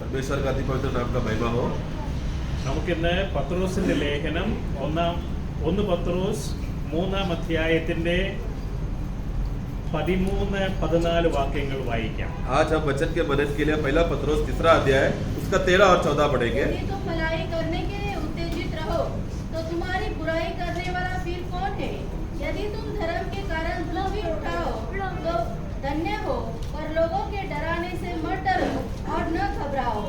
परमेश्वर का अति पवित्र नाम का महिमा हो। നമുക്കിന്ന് പത്രോസിന്റെ ലേഖനം 1 പത്രോസ് 3-ാം അധ്യായത്തിന്റെ 13-14 വാക്യങ്ങൾ വായിക്കാം. आज हम वचन के मनन के लिए पहला पत्रोस 3रा अध्याय उसका 13 और 14 पढ़ेंगे। यदि तुम भलाई करने के लिए उत्तेजित रहो तो तुम्हारी बुराई करने वाला फिर कौन है? यदि तुम धर्म के कारण धूल भी उठाओ तो धन्य हो, पर लोगों के डराने से मत डरो और न घबराओ।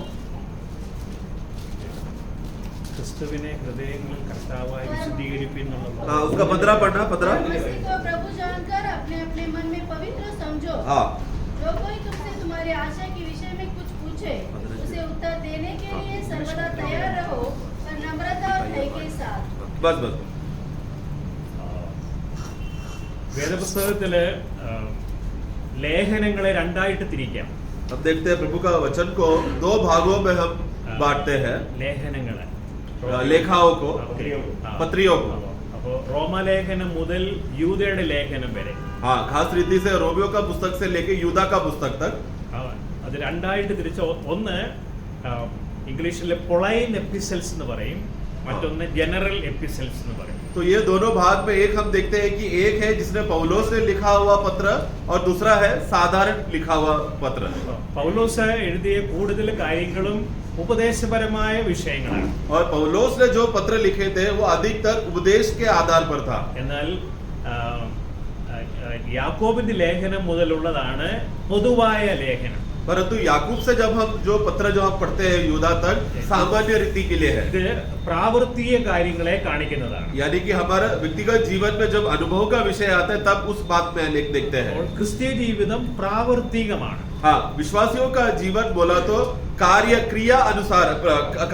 ക്രിസ്തുവിനെ ഹൃദയങ്ങളിൽ കർത്താവായി വിശുദ്ധീകരിപ്പിൻ എന്നുള്ളത്. हाँ, उसका 15 पढ़ना 15। मसीह को प्रभु जानकर अपने अपने मन में पवित्र समझो। हाँ, जो कोई तुमसे तुम्हारी आशा के विषय में कुछ पूछे उसे उत्तर देने के लिए सर्वदा तैयार रहो, पर नम्रता और भय के साथ। बस बस। വേദപുസ്തകത്തില് ലേഖനങ്ങളെ രണ്ടായിട്ട് തിരിക്കാം. हम देखते हैं प्रभु का वचन को 2 भागों में हम बांटते हैं। ലേഖനങ്ങളെ लेखाओं को, पत्रियों को। അപ്പോ റോമലേഖനം മുതൽ യൂദയുടെ ലേഖനം വരെ, हाँ, खास रीति से रोमियो का पुस्तक से लेके यूदा का पुस्तक तक അത് രണ്ടായിട്ട് തിരിച്ച ഒന്ന് ഇംഗ്ലീഷിലെ പൊളൈൻ എപ്പിസൽസ് എന്ന് പറയും, മറ്റൊന്ന് ജനറൽ എപ്പിസൽസ് എന്ന് പറയും. तो ये दोनों भाग में एक हम देखते हैं कि एक है जिसने पौलोस ने लिखा हुआ पत्र और दूसरा है साधारण लिखा हुआ पत्र। പൗലോസ് എഴുതിയ കൂടുതൽ കാര്യങ്ങളും ഉപദേശപരമായ വിഷയങ്ങളാണ്. और पौलोस ने जो पत्र लिखे थे वो अधिकतर उपदेश के आधार पर था। എന്നാൽ യാക്കോബിന്റെ ലേഖനം മുതലുള്ളതാണ് പൊതുവായ ലേഖനം. परंतु याकूब से जब हम जो पत्र जो हम पढ़ते हैं यूदा तक सामान्य रीति के लिए है, ഇത് പ്രാവർത്തിക കാര്യങ്ങളെ കാണിക്കുന്നതാണ്. यानी कि हमारा व्यक्तिगत जीवन में जब अनुभव का विषय आता है तब उस बात में लेख देखते हैं। ക്രിസ്തീയ ജീവിതം പ്രാവർത്തികമാണ്. हाँ, विश्वासियों का जीवन बोला तो कार्य क्रिया अनुसार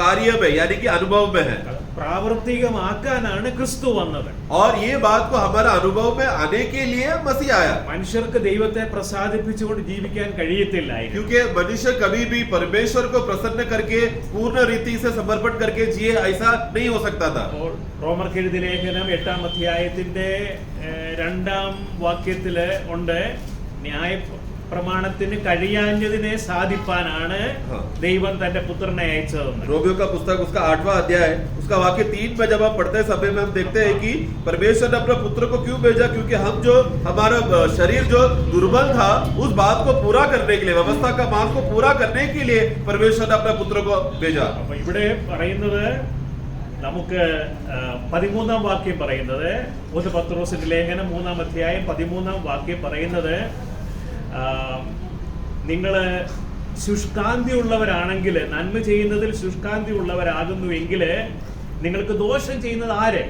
कार्य में यानी कि अनुभव में है, പ്രാവർത്തികമാക്കാനാണ് ക്രിസ്തു വന്നത്. और ये बात को हमारा अनुभव में आने के लिए मसीह आया। മനുഷ്യർക്ക് ദൈവത്തെ പ്രസാദിപ്പിച്ചുകൊണ്ട് ജീവിക്കാൻ കഴിയത്തില്ലായിരുന്നു. क्योंकि मनुष्य कभी भी परमेश्वर को प्रसन्न करके पूर्ण रीति से समर्पण करके जिए ऐसा नहीं हो सकता था। അപ്പോൾ റോമർക്ക് എഴുതിയ ലേഖനം 8-ാം അധ്യായത്തിന്റെ 2-ാം വാക്യത്തില് ഉണ്ട്, ന്യായ പ്രമാണത്തിന് കഴിയാഞ്ഞതിനെ സാധിപ്പാനാണ് ദൈവം തന്റെ പുത്രനെ അയച്ചതെന്ന്. रोमियो का पुस्तक उसका 8वां अध्याय उसका वाक्य 3 में जब हम पढ़ते समय में हम देखते हैं कि परमेश्वर ने अपने पुत्र को क्यों भेजा, क्योंकि हम जो हमारा शरीर जो दुर्बल था उस बात को पूरा करने के लिए, व्यवस्था का मार्ग को पूरा करने के लिए परमेश्वर ने अपने पुत्र को भेजा। അപ്പൊ ഇവിടെ പറയുന്നത് നമുക്ക് 13-ാം വാക്യം പറയുന്നത്, 1 പത്രോസിന്റെ ലേഖനം 3-ാം അധ്യായം 13-ാം വാക്യം പറയുന്നത്, നിങ്ങള് ശുഷ്കാന്തി ഉള്ളവരാണെങ്കിൽ, നന്മ ചെയ്യുന്നതിൽ ശുഷ്കാന്തി ഉള്ളവരാകുന്നുവെങ്കിൽ നിങ്ങൾക്ക് ദോഷം ചെയ്യുന്നത് ആര്?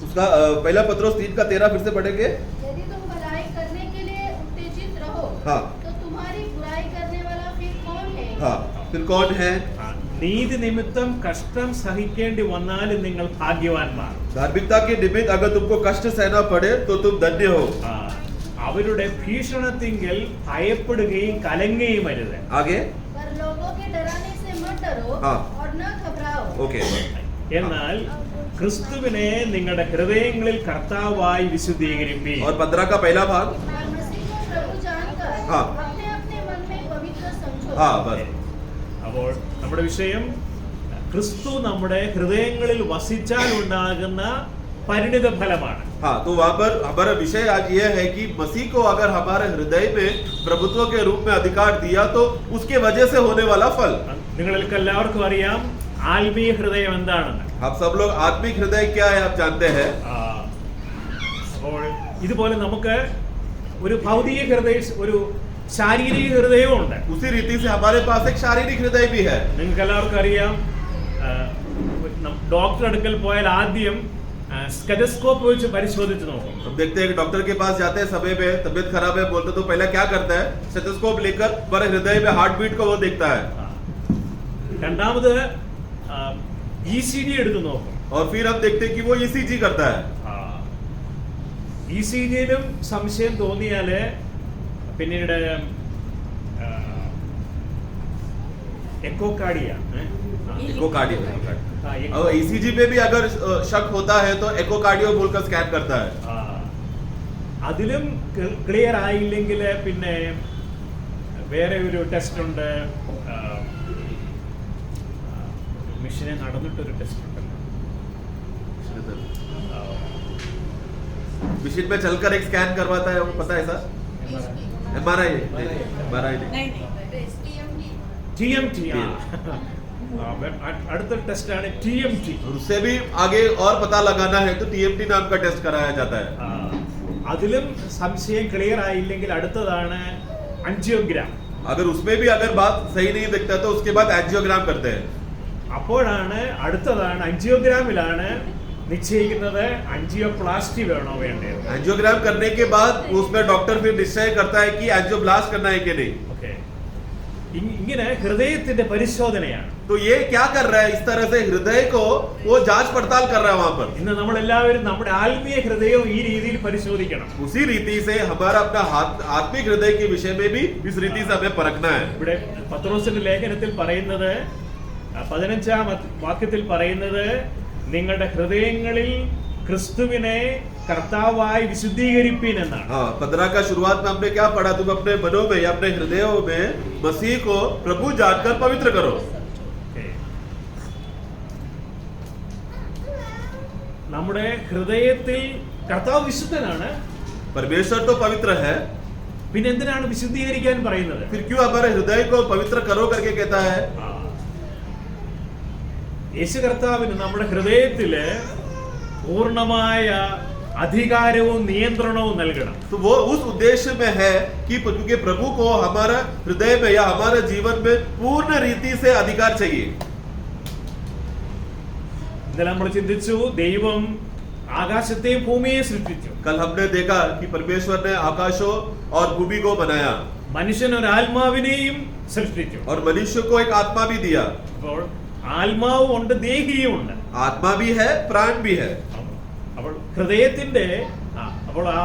उसका पहला पत्रोस 3 का 13 फिर से पढ़ेंगे। यदि तुम भलाई करने के लिए उत्तेजित रहो हाँ, तो तुम्हारी बुराई करने वाला फिर कौन है? हाँ, फिर कौन है? നീതി നിമിത്തം കഷ്ടം സഹിക്കേണ്ടി വന്നാലും നിങ്ങൾ ഭാഗ്യവാന്മാർ. धार्मिकता के निमित्त अगर तुमको कष्ट सहना पड़े तो तुम धन्य हो। അവരുടെ ഭീഷണത്തിങ്കിൽ ഭയപ്പെടുകയും കലങ്ങുകയും അരുത്. आगे पर लोगों के डराने से मत डरो हाँ। और न घबराओ। ओके, എന്നാൽ ക്രിസ്തുവിനെ നിങ്ങളുടെ ഹൃദയങ്ങളിൽ കർത്താവായി വിശുദ്ധീകരിപ്പീൻ. और 15 का पहला भाग। और मसीह को प्रभु जानकर हाँ। अपने अपने मन में पवित्र समझो। हाँ, बस। അപ്പോൾ നമ്മുടെ വിഷയം ക്രിസ്തു നമ്മുടെ ഹൃദയങ്ങളിൽ വസിച്ചാൽ ഉണ്ടാകുന്ന പരിണിത ഫലമാണ്. हाँ, तो वहाँ पर हमारा विषय आज यह है कि मसीह को अगर हमारे हृदय में प्रभुत्व के रूप में अधिकार दिया तो उसके वजह से होने वाला फल. നിങ്ങൾക്ക് എല്ലാവർക്കും അറിയാം ആത്മീയ ഹൃദയം എന്താണെന്ന്. आप सब लोग आत्मिक हृदय क्या है आप जानते हैं. അപ്പോൾ ഇതുപോലെ നമുക്ക് ഒരു ഭൗതിക ഹൃദയ, ഒരു ശാരീരിക ഹൃദയവും ഉണ്ട്. उसी रीति से हमारे पास एक शारीरिक हृदय भी है. നിങ്ങൾക്ക് എല്ലാവർക്കും അറിയാം, ഡോക്ടർ അടുക്കൽ പോയാൽ ആദ്യം स्टेथोस्कोप വെച്ച് പരിശോധിച്ച് നോക്കും. हम देखते हैं कि डॉक्टर के पास जाते हैं, समय में तबीयत खराब है बोलते तो पहले क्या करता है, स्टेथोस्कोप लेकर हमारे हृदय में हार्ट बीट को वो देखता है. രണ്ടാമത് ECG എടുത്ത് നോക്കും. और फिर हम देखते हैं कि वो ECG करता है. ECGയിലും സംശയം തോന്നിയാല് പിന്നീട് എക്കോകാർഡിയ, और ECG पे भी अगर शक होता है तो एकोकार्डियो बोलकर स्कैन करता है. അതിലും ക്ലിയർ ആയില്ലെങ്കിൽ പിന്നെ വേറെ ഒരു ടെസ്റ്റ് ഉണ്ട്, മനുഷ്യനെ നടന്നിട്ടൊരു ടെസ്റ്റ് ഉണ്ടല്ലോ. मशीन में चलकर एक स्कैन करवाता है, वो पता है सर? MRI MRI नहीं, TMT. അടുത്ത ടെസ്റ്റാണ് TMT. उससे भी आगे और पता लगाना है तो TMT नाम का टेस्ट कराया जाता है. അതിലും സംശയം ക്ലിയർ ആയില്ലെങ്കിൽ അടുത്തതാണ് ആൻജിയോഗ്രാം. अगर उसमें भी अगर बात सही नहीं दिखता तो उसके बाद एंजियोग्राम करते हैं. അപ്പോഴാണ് അടുത്തതാണ് ആൻജിയോഗ്രാമിലാണ് നിശ്ചയിക്കുന്നത് ആൻജിയോപ്ലാസ്റ്റി വേണോ വേണ്ടയോ. एंजियोग्राम करने के बाद उसमें डॉक्टर फिर निश्चय करता है कि एंजियोब्लास्ट करना है कि नहीं. ഓക്കെ, ഇങ്ങനെ ഹൃദയത്തിന്റെ പരിശോധനയാണ്. तो ये क्या कर रहा है, इस तरह से हृदय को वो जांच पड़ताल कर रहा है वहां पर. ഇന്ന് നമ്മൾ എല്ലാവരും നമ്മുടെ ആത്മീയ ഹൃദയവും ഈ രീതിയിൽ പരിശോധിക്കണം. उसी रीति से हमारा अपना आत्मिक हृदय के विषय में भी इस रीति से हमें परखना है. ഇവിടെ പത്രോസിന്റെ ലേഖനത്തിൽ പറയുന്നത് 15-ാം വാക്യത്തിൽ പറയുന്നത് നിങ്ങളുടെ ഹൃദയങ്ങളിൽ ക്രിസ്തുവിനെ കർത്താവായി വിശുദ്ധീകരിപ്പീൻ എന്നാണ്. 15 का शुरुआत में हमने क्या पढ़ा, तुम अपने मनों में या अपने हृदयों में मसीह को प्रभु जानकर पवित्र करो. നമ്മുടെ ഹൃദയത്തിൽ കർത്താവ് വിശുദ്ധനാണ്. परमेश्वर तो पवित्र है, പിന്നെ എന്തിനാണ് വിശുദ്ധീകരിക്കാൻ പറയുന്നത്? फिर क्यों हमारे हृदय को पवित्र करो करके कहता है? യേശു കർത്താവിന് നമ്മുടെ ഹൃദയത്തില് പൂർണ്ണമായ അധികാരവും നിയന്ത്രണവും നൽകണം. तो वो उस उद्देश्य में है कि क्योंकि प्रभु को हमारा हृदय में या हमारे जीवन में पूर्ण रीति से अधिकार चाहिए. ഇന്നലെ നമ്മൾ ചിന്തിച്ചു ദൈവം ആകാശത്തെയും ഭൂമിയെ സൃഷ്ടിച്ചു. कल हमने देखा कि परमेश्वर ने आकाशों और भूमि को बनाया മനുഷ്യൻ ഒരു ആത്മാവിനെയും സൃഷ്ടിച്ചു. और मनुष्य को एक आत्मा भी दिया. അപ്പോൾ ആത്മാവും ഉണ്ട്, ദേഹിയും ഉണ്ട്. आत्मा भी है, प्राण भी है. അപ്പോൾ ഹൃദയത്തിന്റെ അപ്പോൾ ആ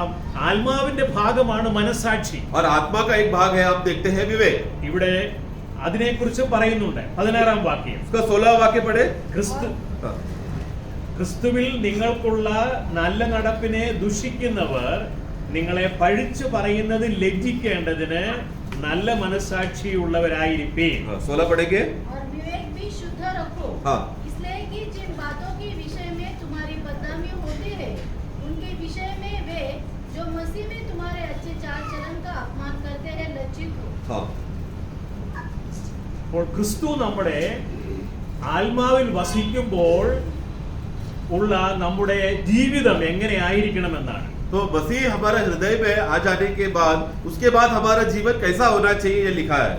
ആത്മാവിന്റെ ഭാഗമാണ് മനസ്സാക്ഷി. और आत्मा का एक भाग है, आप देखते हैं विवेक. ഇവിടെ അതിനെക്കുറിച്ച് പറയുന്നുണ്ട്. 16-ാം വാക്യം. उसका 16 वाक्य पढ़े. ക്രിസ്തുവിൽ നിങ്ങൾക്കുള്ള നല്ല നടപ്പിനെ ദുഷിക്കുന്നവർ നിങ്ങളെ പഴിച്ചു പറയുന്നത് ലജ്ജിക്കേണ്ടതിന് നല്ല മനസ്സാക്ഷിയുള്ളവരായിരിപ്പീൻ. 16 पढ़ेंगे. और विवेक भी शुद्ध रखो, इसलिए कि जिन बातों के विषय में तुम्हारी बदनामी होती है उनके विषय में वे जो मसीह में तुम्हारे अच्छे चाल चलन का अपमान करते हैं लज्जित हो. അപ്പോൾ ക്രിസ്തു നമ്മുടെ ആത്മാവിൽ വസിക്കുമ്പോൾ ഉള്ള നമ്മുടെ ജീവിതം എങ്ങനെ ആയിരിക്കണമെന്നാണ്. तो मसीह हमारे हृदय में आ जाने के बाद उसके बाद हमारा जीवन कैसा होना चाहिए ये लिखा है.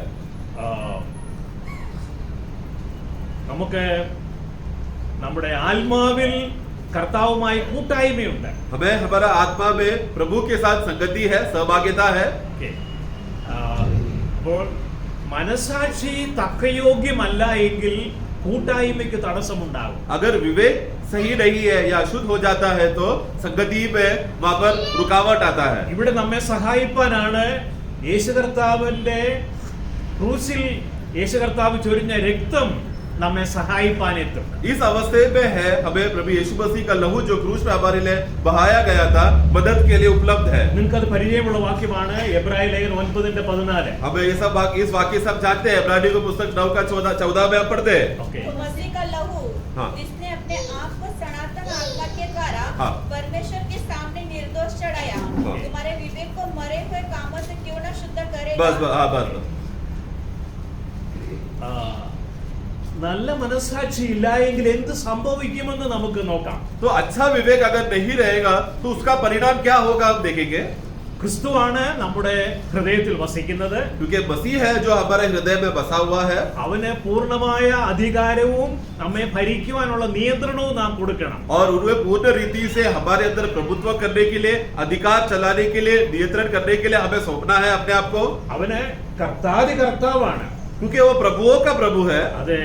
നമുക്ക് നമ്മുടെ ആത്മാവിൽ കർത്താവുമായി കൂട്ടായ്മയുണ്ട്. हमें हमारा आत्मा में प्रभु के साथ संगति है, सहभागिता है. അപ്പോൾ മനസാക്ഷി തക്കയോഗ്യമല്ല എങ്കിൽ കൂട്ടായ്മയ്ക്ക് തടസ്സമുണ്ടാകും. अगर विवेक सही नहीं है या अशुद्ध हो जाता है तो संगति में वहां पर रुकावट आता है. ഇവിടെ നമ്മെ സഹായിപ്പാനാണ് യേശു കർത്താവിന്റെ ക്രൂസിൽ യേശു കർത്താവ് ചൊരിഞ്ഞ രക്തം നമ്മെ സഹായിപ്പാനെത്തും. इस अवस्था में है हमें प्रभु यीशु मसीह का लहू जो क्रूस पे हमारे लिए बहाया गया था मदद के लिए उपलब्ध है. നിങ്ങൾക്കത് പരിചയമുള്ള വാക്യമാണ് എബ്രായ ലേഖനം 9:14. हमें ये सब इस वाक्य सब जानते हैं. इब्रानियों की पुस्तक 9:14 में हम पढ़ते हैं. तो मसीह का लहू जिसने अपने आप को सनातन आत्मा के द्वारा परमेश्वर के सामने निर्दोष चढ़ाया तुम्हारे विवेक को मरे हुए कामों से क्यों न शुद्ध करेगा. बस നല്ല മനസ്സാക്ഷി ഇല്ല എങ്കിൽ എന്ത് സംഭവിക്കുമെന്ന് നമുക്ക് നോക്കാം. तो अच्छा विवेक अगर नहीं रहेगा तो उसका परिणाम क्या होगा हम देखेंगे. ക്രിസ്തുവാണ് നമ്മുടെ ഹൃദയത്തിൽ വസിക്കുന്നത്. क्योंकि मसीह है जो हमारे हृदय में बसा हुआ है. അവന് പൂർണ്ണമായ അധികാരവും നമ്മെ ഭരിക്കുവാനുള്ള നിയന്ത്രണവും നാം കൊടുക്കണം. और उन्हें पूर्ण रीति से हमारे अंदर प्रभुत्व करने के लिए, अधिकार चलाने के लिए, नियंत्रण करने के लिए हमें सौंपना है अपने आप को. അവന് കർത്താതി കർത്താവാണ്. क्योंकि वो प्रभुओं का प्रभु है. അത്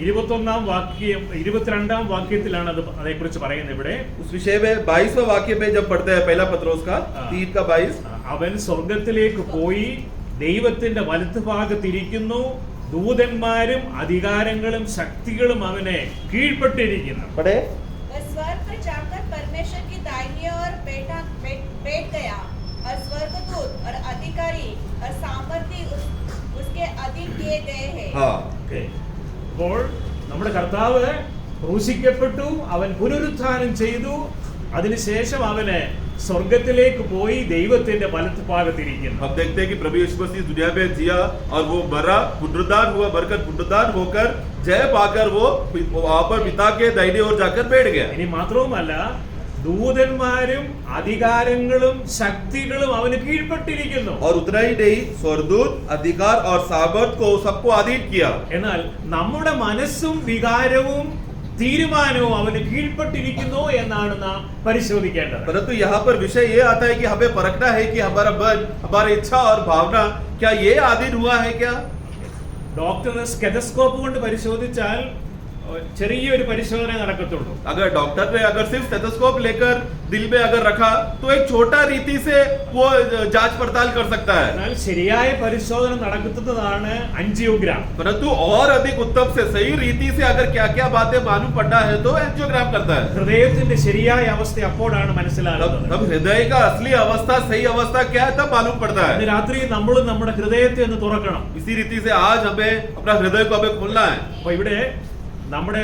21-ാം വാക്യം 22-ാം വാക്യത്തിലാണ് അതേക്കുറിച്ച് പറയുന്നത്. ഇവിടെ उस विषय में 22वें वाक्य में जब पढ़ते हैं पहला पत्रोस का 3:22 അവൻ സ്വർഗത്തിലേക്ക് പോയി ദൈവത്തിന്റെ വലത്തുഭാഗത്തിരിക്കുന്നു, ദൂതന്മാരും അധികാരങ്ങളും ശക്തികളും അവനെ കീഴ്പ്പെട്ടിരിക്കുന്നു. पढ़े. वह स्वर्ग पर जाकर परमेश्वर की दाहिनी ओर बैठ गया और स्वर्गदूत और अधिकारी और सामर्थी उसके अधीन किए गए हैं. हाँ. അപ്പോൾ നമ്മുടെ കർത്താവ് ക്രൂശിക്കപ്പെട്ടു, അവൻ പുനരുത്ഥാനം ചെയ്തു, അതിനുശേഷം അവന് സ്വർഗത്തിലേക്ക് പോയി ദൈവത്തിന്റെ വലത്തുഭാഗത്തിരിക്കുന്നു. हम देखते हैं कि प्रभु यीशु मसीह दुनिया में जिया और वो मरा, पुनरुत्थान हुआ, मरकर पुनरुत्थान होकर जय पाकर वो वहां पर पिता के दाहिने ओर जाकर बैठ गया. ഇനി മാത്രവുമല്ല, ദൂതന്മാരും അധികാരങ്ങളും ശക്തികളും അവന് കീഴ്പ്പെട്ടിരിക്കുന്നു. और उतना ही नहीं, स्वर्गदूत अधिकार और सामर्थ को सबको अधीन किया. എന്നാൽ നമ്മുടെ മനസ്സും വികാരവും തീരുമാനവും അവന് കീഴ്പ്പെട്ടിരിക്കുന്നു എന്നാണ് നാം പരിശോധിക്കേണ്ടത്. परंतु यहाँ पर विषय ये आता है कि हमें परखना है कि हमारा मन, हमारी इच्छा और भावना क्या ये अधीन हुआ है क्या? ഡോക്ടർ സ്റ്റെതസ്കോപ്പ് കൊണ്ട് പരിശോധിച്ചാൽ ചെറിയൊരു പരിശോധന നടക്കത്തുള്ളൂ. अगर डॉक्टर ने अगर सिर्फ स्टेथोस्कोप लेकर दिल में अगर रखा तो एक छोटा रीति से वो जांच पड़ताल कर सकता है. എന്നാൽ ശരിയായ പരിശോധന നടക്കുന്നതാണ് ആൻജിയോഗ്രാം. परंतु और अधिक उत्तम से सही रीति से अगर क्या क्या बातें मालूम पड़ना है तो एंजियोग्राम करता है. ഹൃദയത്തിന്റെ ശരിയായ അവസ്ഥ അപ്പോഴാണ് മനസ്സിലാകുന്നത്. तब हृदय का असली अवस्था, सही अवस्था क्या है तब मालूम पड़ता है. ഇന്ന് രാത്രി നമ്മളും നമ്മുടെ ഹൃദയത്തെ ഒന്ന് തുറക്കണം. इसी रीति से आज हमें अपना हृदय को हमें खोलना है. അപ്പൊ ഇവിടെ നമ്മുടെ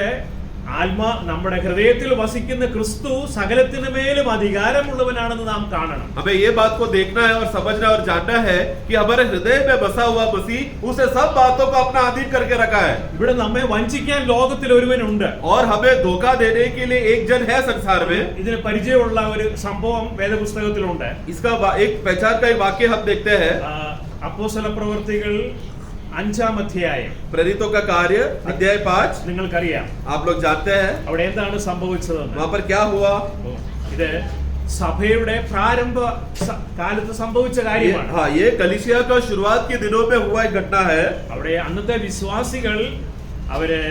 ഹൃദയത്തിൽ വസിക്കുന്ന ക്രിസ്തു സകലത്തിനു മേലും അധികാരമുള്ളവനാണെന്ന് നാം കാണണം. हमें ये बात को देखना है और समझना और जानना है कि हमारे हृदय में बसा हुआ मसीह उसे सब बातों को अपना अधीन करके रखा है. ഇവിടെ നമ്മെ വഞ്ചിക്കാൻ ലോകത്തിൽ ഒരുവനുണ്ട്. और हमें धोखा देने के लिए एक जन है संसार में. ഇതിന് പരിചയമുള്ള ഒരു സംഭവം വേദപുസ്തകത്തിലുണ്ട്. इसका एक पहचान का एक वाक्य हम देखते हैं. അപ്പോസ്തല പ്രവൃത്തികൾ 5-ാം അധ്യായം, प्रेरितों का कार्य अध्याय 5. നിങ്ങൾക്കറിയാം आप लोग जानते हैं അവിടെ എന്താണ് സംഭവിച്ചതെന്ന്. वहां पर क्या हुआ. ഇത് സഭയുടെ പ്രാരംഭ കാലത്ത് സംഭവിച്ച കാര്യമാണ്. हाँ, ये कलीसिया का शुरुआत के दिनों में हुआ एक घटना है. അവിടെ അന്നത്തെ വിശ്വാസികൾ അവര്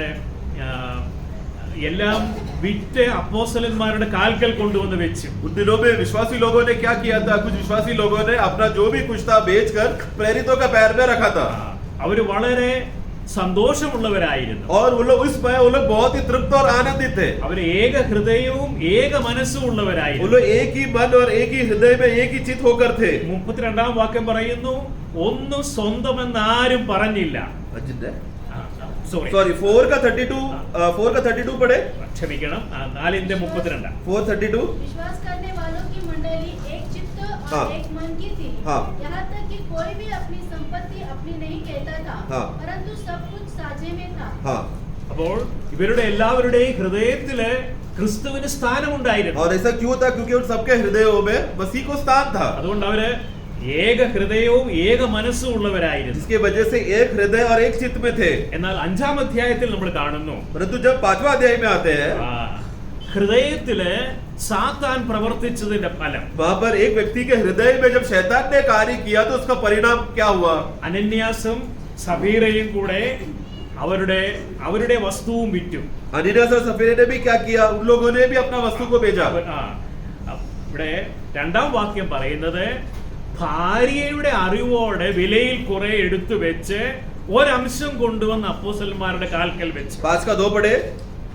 എല്ലാം വിറ്റ് അപ്പോസ്തലന്മാരുടെ കാൽക്കൽ കൊണ്ടുവന്ന് വെച്ചു. उन दिनों में विश्वासी लोगों ने क्या किया था, कुछ विश्वासी लोगों ने अपना जो भी कुछ था बेचकर प्रेरितों का पैर में रखा था. അവര് വളരെ സന്തോഷമുള്ളവരായിരുന്നു. और वो लोग बहुत ही तृप्त और आनंदित थे. അവര് ഏക ഹൃദയവും ഏക മനസ്സും वो ഉള്ളവരായിരുന്നു. लोग एक ही मन और एक ही हृदय में एक ही चित होकर थे. 32-ാം വാക്യം പറയുന്നു, ഒന്നും സ്വന്തമെന്നാരും പറഞ്ഞില്ല. सॉरी 4 का 32 पढ़े. ക്ഷമിക്കണം, 4:32. 4:32. विश्वास करने वालों की मंडली एक चित्त और हाँ। एक मन की थी. हाँ। यहाँ तक कि कोई भी अपनी संपत्ति अपनी नहीं कहता था, हाँ। परंतु सब कुछ साझे में था. हाँ. അപ്പോൾ ഇവരുടെ എല്ലാവരുടെയും ഹൃദയത്തില് ക്രിസ്തുവിന് സ്ഥാനമുണ്ടായിരുന്നു. और ऐसा क्यों था? क्योंकि उन सबके हृदयों में मसीह को स्थान था. അതുകൊണ്ട് അവര് ഏക ഹൃദയവും ഏക മനസ്സും ഉള്ളവരായിരുന്നു. जिसके वजह से एक हृदय और एक चित्त में थे. എന്നാൽ 5-ാം അധ്യായത്തിൽ നമ്മൾ കാണുന്നു, परंतु जब 5वां अध्याय में आते हैं ഹൃദയത്തില് സാത്താൻ പ്രവർത്തിച്ചതിന്റെ ഫലം. वहां पर एक व्यक्ति के हृदय में जब शैतान ने कार्य किया तो उसका परिणाम क्या हुआ. അനന്യാസും സഫീറയും കൂടെ അവരുടെ വസ്തുവും വിറ്റു. अनियास और सफीरा ने भी क्या किया, उन लोगों ने भी अपना वस्तु को बेचा. ഇവിടെ 2-ാം വാക്യം പറയുന്നത്, ഭാര്യയുടെ അറിവോടെ വിലയിൽ കുറെ എടുത്തു വെച്ച് ഒരംശം കൊണ്ടുവന്ന് അപ്പോസ്തലന്മാരുടെ കാൽക്കൽ വെച്ചു. 5 का 2 पढ़े.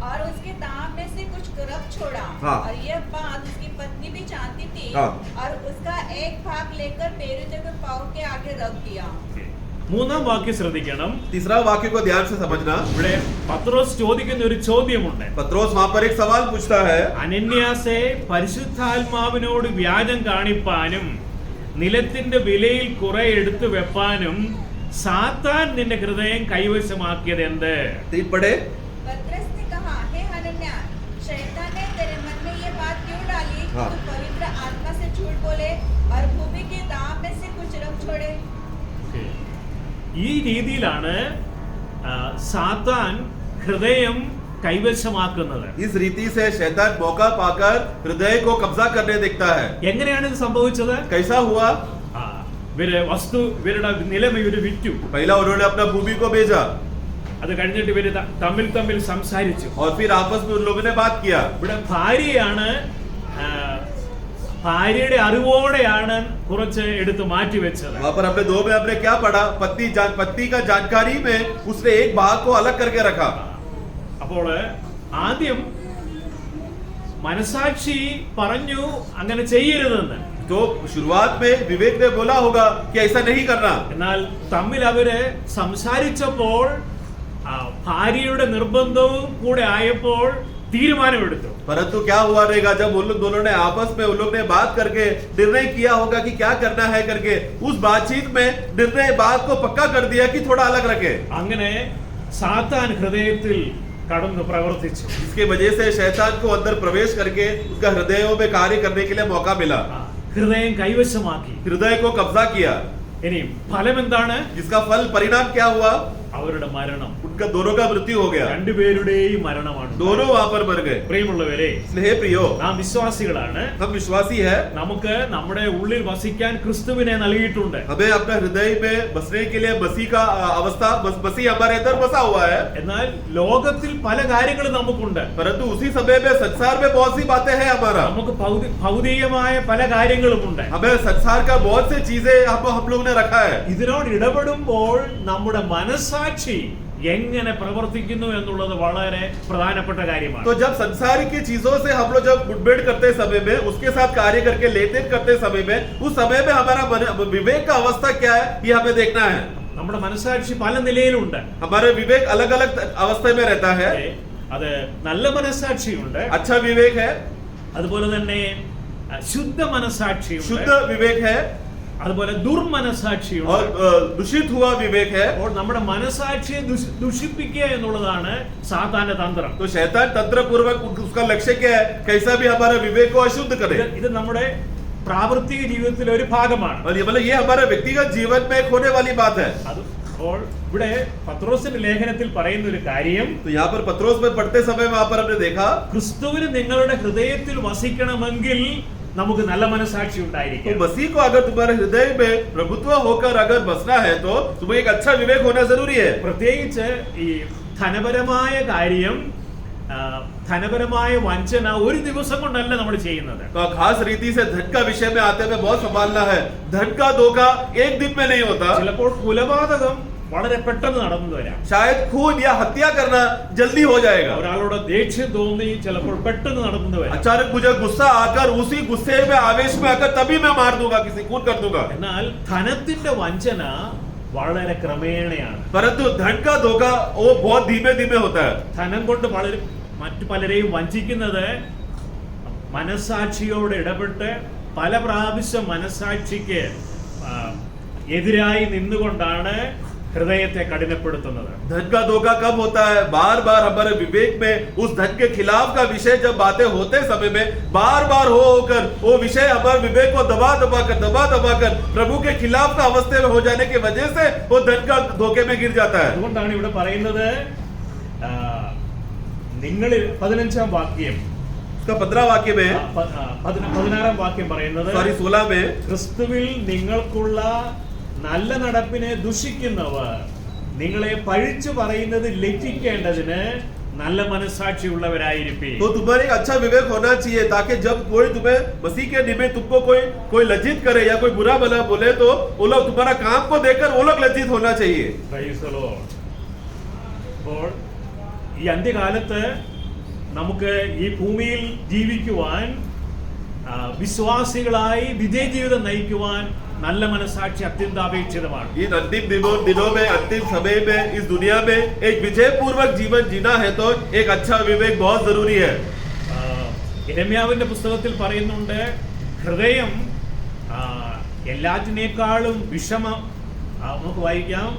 और उसके दाम में से कुछ रख छोड़ा. हाँ. और यह बात उसकी पत्नी भी जानती थी. हाँ. और उसका एक भाग लेकर प्रेरितों के पाँव के आगे रख दिया. 3-ാം വാക്യം ശ്രദ്ധിക്കണം. तीसरा वाक्य को ध्यान से समझना. ഇവിടെ പത്രോസ് ചോദിക്കുന്ന ഒരു ചോദ്യമുണ്ട്. पत्रोस वहां पर एक सवाल पूछता है. അനന്യാസെ പരിശുദ്ധാത്മാവിനോട് വ്യാജം കാണിപ്പാനും നിലത്തിന്റെ വിലയിൽ കുറെ എടുത്തു വെപ്പാനും സാത്താൻ നിന്റെ ഹൃദയം കൈവശമാക്കിയത് എന്ത്? 3 पढ़े. पतरस ने कहा, हे हनन्याह, शैतान ने तेरे मन में ये बात क्यों डाली? हाँ। तू पवित्र आत्मा से झूठ बोले और भूमि के दाम में से कुछ रख छोड़े. ഈ രീതിയിലാണ് സാത്താൻ ഹൃദയം കൈവശമാക്കുന്നത്. इस रीति से शैतान मौका पाकर हृदय को कब्जा करने देखता है. എങ്ങനെയാണ് ഇത് സംഭവിച്ചത്? कैसा हुआ? ഇവരുടെ നിലം ഇവര് വിറ്റു. पहला उन्होंने अपना भूमि को बेचा. അത് കഴിഞ്ഞിട്ട് ഇവര് തമ്മിൽ സംസാരിച്ചു. और फिर आपस में उन लोगों ने बात किया. ഇവിടെ ഭാര്യയുടെ അറിവോടെയാണ് കുറച്ച് എടുത്ത് മാറ്റി വെച്ചത്. वहां पर अपने 2 में हमने क्या पढ़ा? पत्नी का जानकारी में उसने एक भाग को अलग करके रखा. അപ്പോൾ ആദ്യം മനസാക്ഷി പറഞ്ഞു അങ്ങനെ ചെയ്യരുതെന്ന്. तो शुरुआत में विवेक ने बोला होगा कि ऐसा नहीं करना. എന്നാൽ തമ്മിൽ അവര് സംസാരിച്ചപ്പോൾ ഭാര്യയുടെ നിർബന്ധവും കൂടെ ആയപ്പോൾ തീരുമാനമെടുത്തു. परंतु क्या हुआ रहेगा जब उन लोग दोनों ने आपस में उन लोग ने बात करके निर्णय किया होगा कि क्या करना है करके, उस बातचीत में निर्णय बात को पक्का कर दिया कि थोड़ा अलग रखे. അങ്ങനെ സാത്താൻ ഹൃദയത്തിൽ കടന്നു പ്രവർത്തിച്ചു. इसके वजह से शैतान को अंदर प्रवेश करके उसका हृदयों में कार्य करने के लिए मौका मिला. ഹൃദയം കൈവശമാക്കി. हृदय को कब्जा किया. ഇനി ഫലം എന്താണ്? जिसका फल परिणाम क्या हुआ? അവരുടെ മരണം. उनका दोनों का मृत्यु हो गया. രണ്ടുപേരുടെയും മരണമാണ്. दोनों वहां पर मर गए. പ്രിയമുള്ളവരെ, स्नेह प्रियो, നാം വിശ്വാസികളാണ്. हम विश्वासी है. നമുക്ക് നമ്മുടെ ഉള്ളിൽ വസിക്കാൻ ക്രിസ്തുവിനെ നൽകിയിട്ടുണ്ട്. हमें अपना हृदय में बसने के लिए मसीह का अवस्था, मसीह हमारे अंदर बसा हुआ है. എന്നാൽ ലോകത്തിൽ പല കാര്യങ്ങളും നമുക്കുണ്ട്. परंतु उसी समय में संसार में बहुत सी बातें हैं हमारा. നമുക്ക് ഭൗതികമായ പല കാര്യങ്ങളുമുണ്ട്. हमें संसार का बहुत सी चीजें हम लोग ने रखा है. ഇതിനോട് ഇടപെടുമ്പോൾ നമ്മുടെ മനസ്സാക്ഷി എങ്ങനെ പ്രവർത്തിക്കുന്നു എന്നുള്ളത് വളരെ പ്രധാനപ്പെട്ട കാര്യമാണ്. तो जब संसारिक की चीजों से हम लोग जब मुठभेड़ करते समय में, उसके साथ कार्य करके लेन देन करते समय में, उस समय में हमारा विवेक का अवस्था क्या है ये हमें देखना है. നമ്മുടെ മനസ്സാക്ഷി പല നിലയിലുണ്ട്. हमारे विवेक अलग अलग अवस्था में रहता है. അത് നല്ല മനസ്സാക്ഷിയുണ്ട്, अच्छा विवेक है, അതുപോലെ തന്നെ ശുദ്ധ മനസ്സാക്ഷിയുണ്ട്, शुद्ध विवेक है, അതുപോലെ ദുർമനസാക്ഷിയുണ്ട്. और दूषित हुआ विवेक है. അപ്പോൾ നമ്മുടെ മനസാക്ഷിയെ ദുഷിപ്പിക്കുക എന്നുള്ളതാണ് സാത്താന്റെ തന്ത്രം. तो शैतान तंत्र पूर्वक उसका लक्ष्य क्या है? कैसा भी हमारा विवेक को अशुद्ध करे. ഇത് നമ്മുടെ പ്രാവർത്തിക ജീവിതത്തിലെ ഒരു ഭാഗമാണ്. और ये मतलब ये हमारे व्यक्तिगत जीवन में एक होने वाली बात है. അപ്പോൾ ഇവിടെ പത്രോസിന്റെ ലേഖനത്തിൽ പറയുന്ന ഒരു കാര്യം, तो यहाँ पर पत्रोस में पढ़ते समय वहां पर हमने देखा, ക്രിസ്തുവിന് നിങ്ങളുടെ ഹൃദയത്തിൽ വസിക്കണമെങ്കിൽ നമുക്ക് നല്ല മനസാക്ഷി तो ഉണ്ടായിരിക്കും. मसीह को अगर तुम्हारे हृदय में प्रभुत्व होकर अगर बसना है तो तुम्हें एक अच्छा विवेक होना जरूरी है. പ്രത്യേകിച്ച് ഈ ധനപരമായ കാര്യം, ധനപരമായ വഞ്ചന ഒരു ദിവസം കൊണ്ടല്ല നമ്മൾ ചെയ്യുന്നത്. तो खास रीति से धन का विषय में आते हुए बहुत संभालना है. धन का धोखा एक दिन में नहीं होता. ചിലപ്പോൾ കൊലപാതകം വളരെ പെട്ടെന്ന് നടന്നു വരാം. शायद खून या हत्या करना जल्दी हो जाएगा. ഒരാളോട് ദേഷ്യം തോന്നി ചിലപ്പോൾ പെട്ടെന്ന് നടന്നു വരാം. अचानक मुझे गुस्सा आकर उसी गुस्से में आवेश में आकर तभी मैं मार दूंगा, किसी खून कर दूंगा. എന്നാൽ ധനത്തിന്റെ വഞ്ചന വളരെ ക്രമേണയാണ്. परंतु धन का धोखा वो बहुत धीमे धीमे होता है. ധനം കൊണ്ട് മറ്റു പലരെയും വഞ്ചിക്കുന്നത് മനസാക്ഷിയോട് ഇടപെട്ട് പല പ്രാവശ്യം മനസാക്ഷിക്ക് എതിരായി നിന്നുകൊണ്ടാണ് ഹൃദയത്തെ കഠിനപ്പെടുത്തുന്നത്. धन का धोखा कब होता है? बार बार हमारे विवेक में उस धन के खिलाफ का विषय जब बातें होते समय में बार बार होकर वो विषय हमारे विवेक को दबा दबा कर प्रभु के खिलाफ का अवस्था में हो जाने की वजह से वो धन का धोखे में गिर जाता है. അതുകൊണ്ടാണ് ഇവിടെ പറയുന്നത്, നിങ്ങളിൽ 15-ാം വാക്യം, उसका 15 वाक्य में, 16-ാം വാക്യം പറയുന്നത്, सॉरी 16 में, ക്രിസ്തുവിൽ നിങ്ങൾക്കുള്ള നല്ല നടപ്പിനെ ദുഷിക്കുന്നവർ നിങ്ങളെ പഴിച്ചു പറയുന്നത് ലജ്ജിക്കേണ്ടതിന് നല്ല മനസാക്ഷിയുള്ളവരായിരിക്കും. तो तुम्हारे एक अच्छा विवेक होना चाहिए ताकि जब कोई तुम्हें मसीह के निमित्त तुमको कोई लज्जित करे या कोई बुरा भला बोले तो वो लोग तुम्हारा काम को देखकर वो लोग लज्जित होना चाहिए. Praise the Lord. അപ്പോൾ ഈ അന്ത്യകാലത്ത് നമുക്ക് ഈ ഭൂമിയിൽ ജീവിക്കുവാൻ, വിശ്വാസികളായി വിജയജീവിതം നയിക്കുവാൻ നല്ല മനസാക്ഷി അത്യന്താപേക്ഷിതമാണ്. इन अंतिम दिनों में, अंतिम समय में, इस दुनिया में एक विजय पूर्वक जीवन जीना है तो एक अच्छा विवेक बहुत जरूरी है. യിരെമ്യാവിന്റെ പുസ്തകത്തിൽ പറയുന്നുണ്ട്, ഹൃദയം എല്ലാറ്റിനേക്കാളും വിഷമം. നമുക്ക് വായിക്കാം,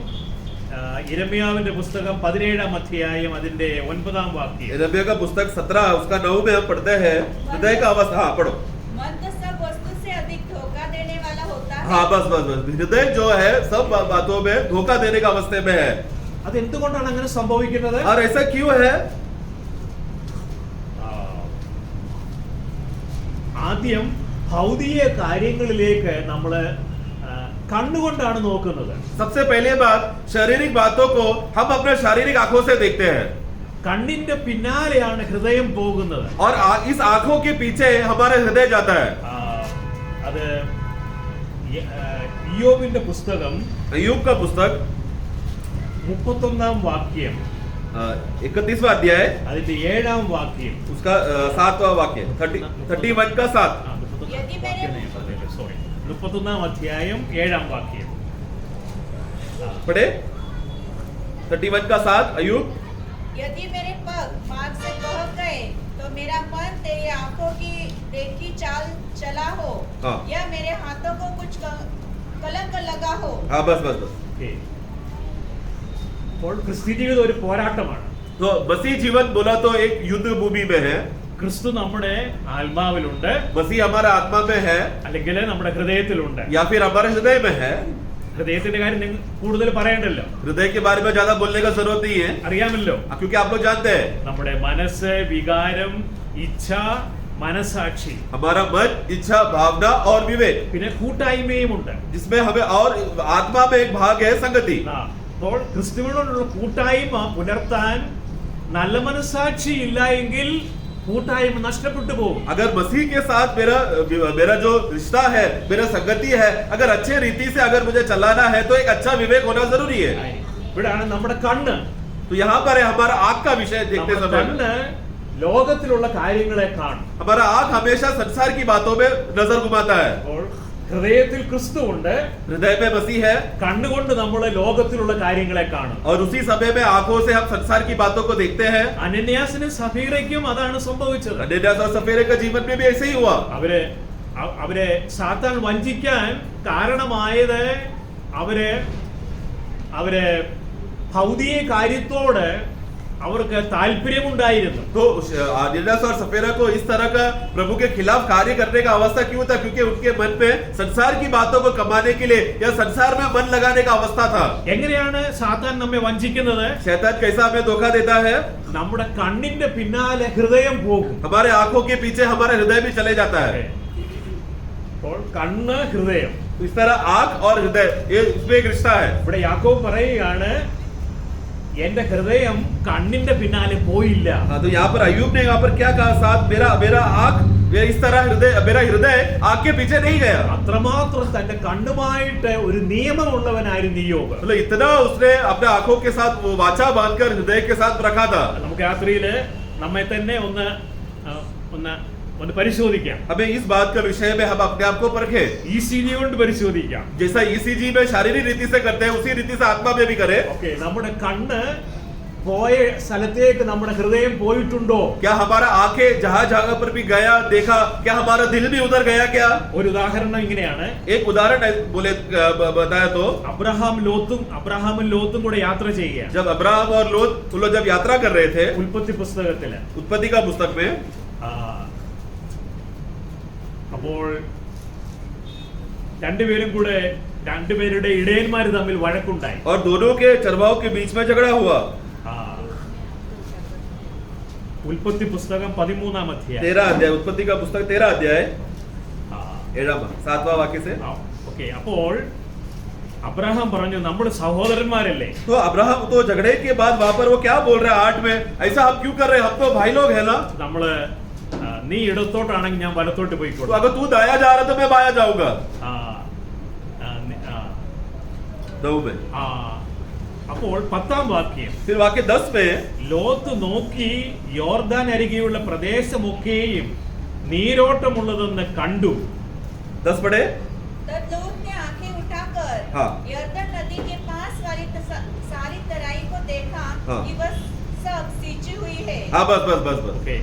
യിരെമ്യാവിന്റെ പുസ്തകം 17-ാം അധ്യായം അതിന്റെ 9-ാം വാക്യം. यिर्मयाह का पुस्तक 17 उसका 9 में हम पढ़ते हैं, हृदय का अवस्था. हाँ पढ़ो. मन तो सब वस्तु से अधिक धोखा देने वाला होता है. हाँ बस हृदय जो है सब बातों में धोखा देने का अवस्था में है. അതെന്തുകൊണ്ടാണ് അങ്ങനെ സംഭവിക്കുന്നത്? और ऐसा क्यों है? ആദ്യം ഭൗതിക കാര്യങ്ങളിലേക്ക് നമ്മള് കണ്ണുകൊണ്ടാണ് നോക്കുന്നത്. सबसे पहले बात, शारीरिक बातों को हम अपने शारीरिक आंखों से देखते हैं. കണ്ണിന്റെ പിന്നാലെയാണ് ഹൃദയം പോകുന്നത്. और इस आंखों के पीछे हमारा हृदय जाता है. അത് ഇയ്യോബിന്റെ പുസ്തകം, अय्यूब का पुस्तक 31-ാം വാക്യം, 31वां अध्याय, അതിന്റെ 7-ാം വാക്യം, उसका 7वां वाक्य, 31 का 7. यदि मेरे 31-ാം അധ്യായം 7-ാം വാക്യം. पढ़े. 31 का 7 अय्यूब, यदि मेरे पग मार्ग से बहक गए तो मेरा मन तेरी आंखों की देखी चाल चला हो, हाँ। या मेरे हाथों को कुछ कलंक लगा हो। हाँ बस बस बस। ഓക്കേ. അപ്പോൾ ക്രിസ്ത്യ ജീവിതം ഒരു പോരാട്ടമാണ്. तो मसीह जीवन बोला तो एक युद्ध भूमि में है. ക്രിസ്തു നമ്മുടെ ആത്മാവിലുണ്ട്, मसीह हमारा आत्मा में है അല്ലെങ്കിൽ നമ്മുടെ ഹൃദയത്തിലുണ്ട്. या फिर हमारे हृदय में है. ഹൃദയത്തിന്റെ കാര്യം നിങ്ങൾ കൂടുതൽ പറയണ്ടല്ലോ, हृदय के बारे में ज्यादा बोलने का जरूरत नहीं है, അറിയാമല്ലോ. क्योंकि आप लोग जानते हैं നമ്മുടെ മനസ്സ്, വികാരം, ഇച്ഛ, മനസാക്ഷി, हमारा मन, इच्छा, भावना और विवेक, പിന്നെ കൂട്ടായ്മയും ഉണ്ട്. जिसमें हमें और आत्मा में एक भाग है संगति. അപ്പോൾ ക്രിസ്തുവിനോടുള്ള കൂട്ടായ്മ പുലർത്താൻ നല്ല മനസാക്ഷി ഇല്ല എങ്കിൽ കൂട്ടായ്മ നഷ്ടപ്പെട്ടു പോകും. अगर मसीह के साथ मेरा जो रिश्ता है, मेरा संगति है, अगर अच्छे रीति से अगर मुझे चलाना है तो एक अच्छा विवेक होना जरूरी है. ഇവിടാണ് നമ്മുടെ കണ്ണ്. तो यहाँ पर है हमारा आँख का विषय देखते നമ്മുടെ समय. കണ്ണ് ലോകത്തിലുള്ള കാര്യങ്ങളെ കാണും. हमारा आँख हमेशा संसार की बातों में नजर घुमाता है. അപ്പോൾ ഹൃദയത്തിൽ ക്രിസ്തു ഉണ്ട്, हृदय में मसीह है കണ്ണുകൊണ്ട് നമ്മൾ ലോകത്തിലുള്ള കാര്യങ്ങളെ കാണും. और उसी समय में आंखों से हम संसार की बातों को देखते हैं. അനന്യാസിനും സഫീറയ്ക്കും അതാണ് സംഭവിച്ചത്. अनन्यास और सफेरे का जीवन में भी ऐसे ही हुआ. അവരെ സാത്താൻ വഞ്ചിക്കാൻ കാരണമായത് അവരെ ഭൗതിക കാര്യത്തോട് അവർക്ക് താല്പര്യമുണ്ടായിരുന്നു. तो अनन्यास और सफेरा को इस तरह का प्रभु के खिलाफ कार्य करने का अवस्था क्यों था? क्योंकि उनके मन में संसार की बातों को कमाने के लिए या संसार में मन लगाने का अवस्था था. എങ്ങനെയാണ് സാത്താൻ നമ്മെ വഞ്ചിക്കുന്നത്? शैतान कैसा हमें धोखा देता है? നമ്മുടെ കണ്ണിന്റെ പിന്നാലെ ഹൃദയം പോകും. हमारे आंखों के पीछे हमारा हृदय भी चले जाता है. അപ്പോൾ കണ്ണ്, ഹൃദയം, इस तरह आंख और हृदय ये इसमें एक रिश्ता है. ഇവിടെ യാക്കോബ് പറയുകയാണ് എന്റെ ഹൃദയം കണ്ണിന്റെ പിന്നാലെ പോയില്ല. हाँ, तो यहाँ पर अय्यूब ने यहाँ पर क्या कहा? साथ मेरा आंख इस तरह मेरा हृदय आंख के पीछे नहीं गया. അത്രമാത്രം തന്റെ കണ്ണുമായിട്ട് ഒരു നിയമമുള്ളവനായിരുന്നു ഇയ്യോബ്. मतलब इतना उसने अपने आंखों के साथ वो वाचा बांधकर हृदय के साथ रखा था. നമുക്ക് രാത്രിയില് നമ്മെ തന്നെ ഒന്ന് പരിശോധിക്കാം. हमें इस बात का विषय में हम अपने आप को परखें. ECG കൊണ്ട് പരിശോധിക്കാം. जैसा ECG में शारीरिक रीति से करते हैं उसी रीति से आत्मा में भी करें. ഓക്കേ, നമ്മുടെ കണ്ണ് പോയ സ്ഥലത്തേക്ക് നമ്മുടെ ഹൃദയം പോയിട്ടുണ്ടോ? क्या हमारा आंखें जहां जगह पर भी गया देखा, क्या हमारा दिल भी उधर गया क्या? ഒരു ഉദാഹരണം ഇങ്ങനെയാണ്. एक उदाहरण बोले बताया तो അബ്രഹാമും ലോത്തും കൂടെ യാത്ര ചെയ്യുക. जब अब्राहम और लोत वो लोग जब यात्रा कर रहे थे ഉൽപ്പത്തി പുസ്തകത്തില്, उत्पत्ति का पुस्तक में, അപ്പോൾ രണ്ടുപേരുടെ ഇടയന്മാര് തമ്മിൽ വഴക്കുണ്ടായി. और दोनों के चरवाओं के बीच में झगड़ा हुआ. ഉൽപ്പത്തി പുസ്തകം 13-ാം അധ്യായം 13 अध्याय, उत्पत्ति का पुस्तक 13 अध्याय 7वां वाक्य से. ഓക്കെ, അപ്പോൾ അബ്രഹാം പറഞ്ഞു നമ്മുടെ സഹോദരന്മാരല്ലേ. तो अब्राहम तो झगड़े के बाद वहां पर वो क्या बोल रहा है 8 में, ऐसा हम क्यों कर रहे हैं? हम तो भाई लोग है ना. നമ്മള് നീ ഇടത്തോട്ടാണെങ്കിൽ ഞാൻ വലത്തോട്ട് तो പോയിക്കോളാം. अगर तू दाया जा रहा तो मैं बाया जाऊंगा. അപ്പോൾ 10-ാം വാക്യം, फिर वाक्य 10 में, ലോത്ത് നോക്കി യോർദാൻ അരികെയുള്ള പ്രദേശമൊക്കെയും നീരോട്ടമുള്ളതെന്ന് കണ്ടു. 10 पढ़े. तब लूत ने आंखें उठाकर हाँ. यरदन नदी के पास वाली सारी तराई को देखा हाँ. कि वह सब सींची हुई है. हाँ बस बस बस बस. ഓക്കെ,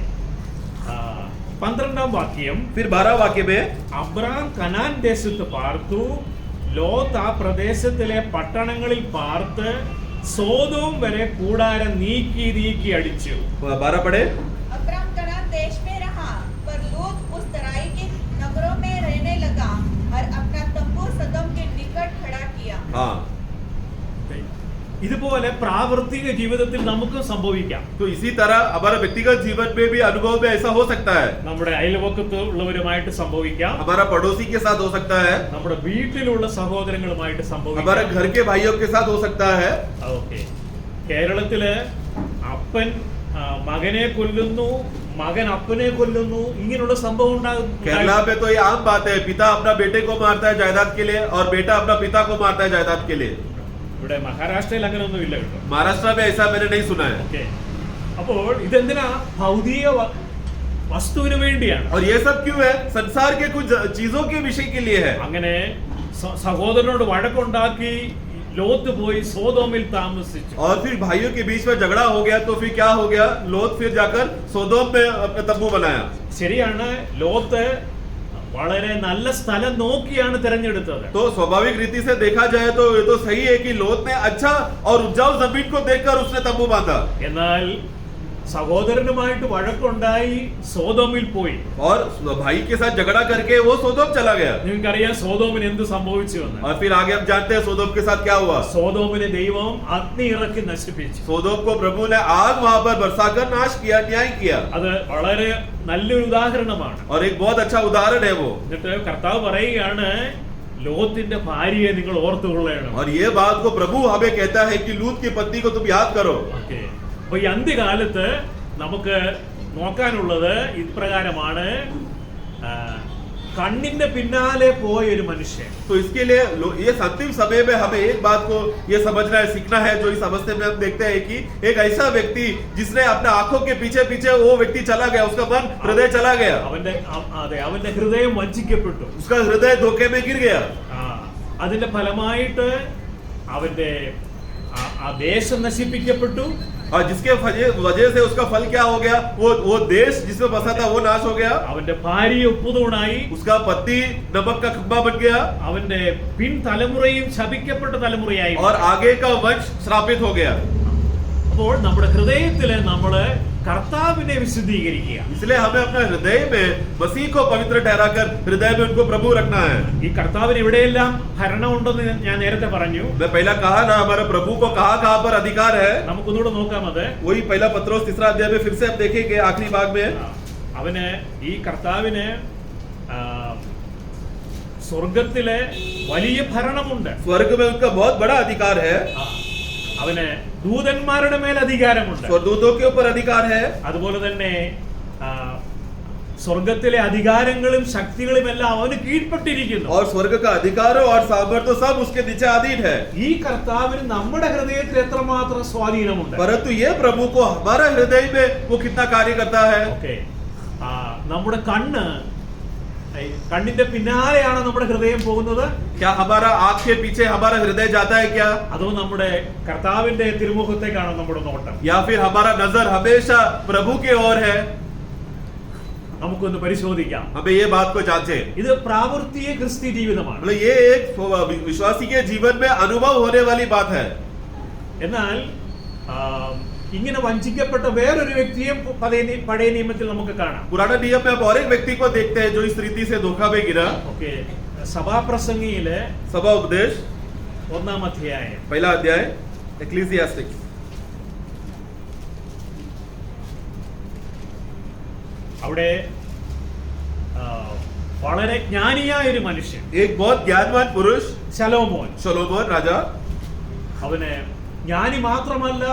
12-ാം വാക്യം, फिर 12 वाक्य में, അബ്രാം കനാൻ ദേശത്ത് പാർത്തു, ലോത്ത് ആ പ്രദേശത്തിലെ പട്ടണങ്ങളിൽ പാർത്ത് സോദോം വരെ കൂടാരം നീക്കി അടിച്ചു. 12 पढ़े. अब्राम कनान देश में रहा, पर लूत उस तराई के नगरों में रहने लगा और अपना तंबू सदोम के निकट खड़ा किया. हाँ, ഇതുപോലെ പ്രാവർത്തിക ജീവിതത്തിൽ നമുക്കും സംഭവിക്കാം. तो इसी तरह हमारा व्यक्तिगत जीवन में भी अनुभव में ऐसा हो सकता है. നമ്മുടെ അയൽവക്കത്ത് ഉള്ളവരുമായിട്ട് സംഭവിക്കാം, हमारा पड़ोसी के साथ हो सकता है, നമ്മുടെ വീട്ടിലുള്ള സഹോദരങ്ങളുമായിട്ട് हमारे സംഭവിക്കാം. घर के भाइयों के साथ हो सकता है. ഓക്കെ, കേരളത്തില് അപ്പൻ മകനെ കൊല്ലുന്നു, മകൻ അപ്പനെ കൊല്ലുന്നു, ഇങ്ങനെയുള്ള സംഭവം केरला में तो ये आम बात है, पिता अपना बेटे को मारता है जायदाद के लिए और बेटा अपना पिता को मारता है जायदाद के लिए. ഇവിടെ മഹാരാഷ്ട്രയിൽ അങ്ങനെയൊന്നും ഇല്ല കേട്ടോ. महाराष्ट्र में ऐसा मैंने नहीं सुना है. ഓക്കെ, അപ്പോൾ ഇതെന്തിനാ? ഭൗതിക വസ്തുവിന് വേണ്ടിയാണ്. और ये सब क्यों है? संसार के कुछ चीजों के विषय के लिए है. അങ്ങനെ സഹോദരനോട് വഴക്കുണ്ടാക്കി ലോത്ത് പോയി സോദോമിൽ താമസിച്ചു. और फिर भाइयों के बीच में झगड़ा हो गया तो फिर क्या हो गया, लोत फिर जाकर सोदोम में अपना तंबू बनाया. ശരിയാണ്, ലോത്ത് വളരെ നല്ല സ്ഥലം നോക്കിയാണ് തിരഞ്ഞെടുത്തത്. तो स्वाभाविक रीति से देखा जाए तो ये तो सही है कि लोत ने अच्छा और उपजाऊ जमीन को देखकर उसने तंबू बांधा. എന്നാൽ സഹോദരനുമായിട്ട് വഴക്കുണ്ടായി സോദോമിൽ പോയി. और भाई के साथ झगड़ा करके वो सोदोम चला गया. നിങ്ങൾക്കറിയാം സോദോമിന് എന്ത് സംഭവിച്ചു എന്ന്. और फिर आगे हम जानते हैं सोदोम के साथ क्या हुआ. സോദോമിനെ ദൈവം അഗ്നി ഇറക്കി നശിപ്പിച്ചു. सोदोम को प्रभु ने आग वहां पर बरसाकर नाश किया, न्याय किया. അത് വളരെ നല്ലൊരു ഉദാഹരണമാണ്. और एक बहुत अच्छा उदाहरण है वो. എന്നിട്ട് കർത്താവ് പറയുകയാണ്, ലോത്തിന്റെ ഭാര്യയെ നിങ്ങൾ ഓർത്തുകൊള്ളണം. और ये बात को प्रभु हमें कहता है कि लूत की पत्नी को तुम याद करो. ഓക്കേ. അപ്പൊ ഈ അന്ത്യകാലത്ത് നമുക്ക് നോക്കാനുള്ളത് ഇപ്രകാരമാണ്. കണ്ണിന്റെ പിന്നാലെ പോയ ഒരു മനുഷ്യൻ. तो इसके लिए ये अंतिम समय में हमें एक बात को ये समझना है, सीखना है. जो इस अवस्थे में हम देखते हैं कि एक ऐसा व्यक्ति जिसने अपने आंखों के पीछे पीछे वो व्यक्ति चला गया, उसका मन हृदय चला गया, അവന്റെ ഹൃദയം വഞ്ചിക്കപ്പെട്ടു. उसका हृदय धोखे में गिर गया. അതിന്റെ ഫലമായിട്ട് അവന്റെ ആ ദേശം നശിപ്പിക്കപ്പെട്ടു. और जिसके वजह से उसका फल क्या हो गया, वो देश जिसमें बसा था वो नाश हो गया. അവന്റെ ഭാര്യ ഉപ്പുതൂണായി. उसका पति नमक का खंबा बन गया. അവന്റെ പിൻ തലമുറയും ശപിക്കപ്പെട്ട തലമുറയായി. और आगे का वंश श्रापित हो गया. അപ്പോൾ നമ്മുടെ ഹൃദയത്തില് നമ്മള് കർത്താവിനെ വിശുദ്ധീകരിക്കുക. इसलिए हमें अपने हृदय में मसीह को पवित्र ठहराकर हृदय में उनको प्रभु रखना है. ഈ കർത്താവിന് എവിടെയെല്ലാം ഭരണം ഉണ്ടെന്ന് ഞാൻ നേരത്തെ പറഞ്ഞു. मैं पहला कहा ना, हमारे प्रभु को कहाँ पर अधिकार है. നമുക്കൊന്നുകൂടെ നോക്കാം അത്. वही पहला पत्रोस 3 अध्याय में फिर से हम देखेंगे आखिरी भाग में. അവന് ഈ കർത്താവിന് സ്വർഗത്തിലെ വലിയ ഭരണമുണ്ട്. स्वर्ग में उनका बहुत बड़ा अधिकार है. അവന് ദൂതന്മാരുടെ മേൽ അധികാരമുണ്ട്. स्वर्गदूतों के ऊपर अधिकार है. അതുപോലെ തന്നെ സ്വർഗത്തിലെ അധികാരങ്ങളും ശക്തികളും എല്ലാം അവന് കീഴ്പ്പെട്ടിരിക്കുന്നു. और स्वर्ग का अधिकार और सामर्थ्य सब उसके नीचे अधीन है. ഈ കർത്താവിന് നമ്മുടെ ഹൃദയത്തിൽ എത്രമാത്രം സ്വാധീനമുണ്ട്. परंतु ये प्रभु को हमारा हृदय में वो कितना कार्य करता है. ഓക്കേ. നമ്മുടെ കണ്ണിന്റെ പിന്നാലെയാണ് നമ്മുടെ ഹൃദയം പോകുന്നത്. क्या हमारा आँख के पीछे हमारा हृदय जाता है क्या. അതോ നമ്മുടെ കർത്താവിന്റെ തിരുമുഖത്തേക്കാണ് നമ്മുടെ നോട്ടം. या फिर हमारा नजर हमेशा प्रभु की ओर है. നമുക്കൊന്ന് പരിശോധിക്കാം. हमें ये बात को जांचे. ഇത് പ്രാവർത്തിക ക്രിസ്ത്യ ജീവിതമാണ്. मतलब ये एक विश्वासी के जीवन में अनुभव होने वाली बात है. എന്നാൽ ഇങ്ങനെ വഞ്ചിക്കപ്പെട്ട വേറൊരു വ്യക്തിയും പഴയ നിയമത്തിൽ നമുക്ക് കാണാം. पुराने नियम में हम और एक व्यक्ति को देखते हैं जो इस रीति से धोखा में गिरा. ഓക്കേ. സഭാപ്രസംഗിയിലെ सभा उपदेश 1-ാം അധ്യായം पहला अध्याय एक्लीसियास्टिक्स. അവിടെ വളരെ ജ്ഞാനിയായ ഒരു മനുഷ്യൻ, एक बहुत ज्ञानवान पुरुष ശലോമോൻ. सोलोमन राजा. അവന് ജ്ഞാനി മാത്രമല്ല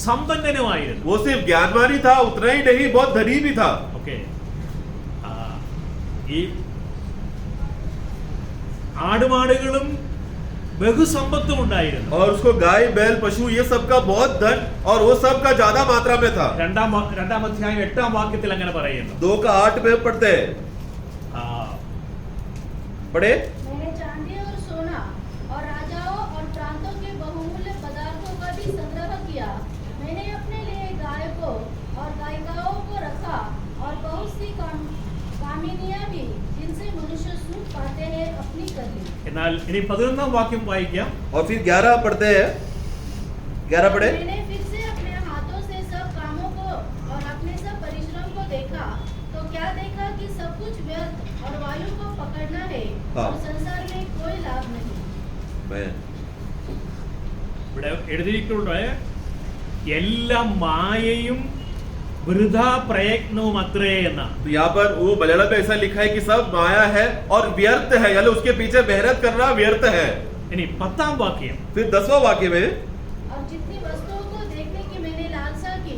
സമ്പന്നനുമായിരുന്നു. वो सिर्फ ज्ञानवान ही था, उतना ही नहीं बहुत धनी भी था. ഓക്കേ. ഈ ആടുമാടുകളും ബഹുസമ്പത്തും ഉണ്ടായിരുന്നു. और उसको गाय बैल पशु ये सब का बहुत धन और वो सब का ज्यादा मात्रा में था. 2-ാം അധ്യായം 8-ാം വാക്യത്തിൽ അങ്ങനെ പറയുന്നു. 2:8 में पढ़ते हैं. पढ़े. मैंने चांदी और सोना और राजाओं और प्रांतों के बहुमूल्य पदार्थों का भी संग्रह किया. मैंने अपने लिए गायकों और गायिकाओं को रखा और बहुत सी कामिनियां भी जिनसे मनुष्य सुख पाते हैं अपनी कर ली. എന്നാൽ ഇനി 11-ാം വാക്യം വായിക്കാം. और फिर 11 पढ़ते हैं. 11 पढ़े. मैंने फिर से अपने हाथों से सब कामों को और अपने सब परिश्रम को देखा तो क्या देखा कि सब कुछ व्यर्थ और वायु को पकड़ना है और संसार में कोई लाभ नहीं. ഇവിടെ എഴുതിയിട്ടുണ്ട്, എല്ലാ മായയും വൃഥാ പ്രയത്നവും അത്രേ എന്നാ. तो यहाँ पर वो मलयालम में ऐसा लिखा है कि सब माया है और व्यर्थ है, यानी उसके पीछे मेहनत करना व्यर्थ है. ഇനി 10-ാം വാക്യം. फिर 10वां वाक्य में और जितनी वस्तुओं को देखने की मैंने लालसा की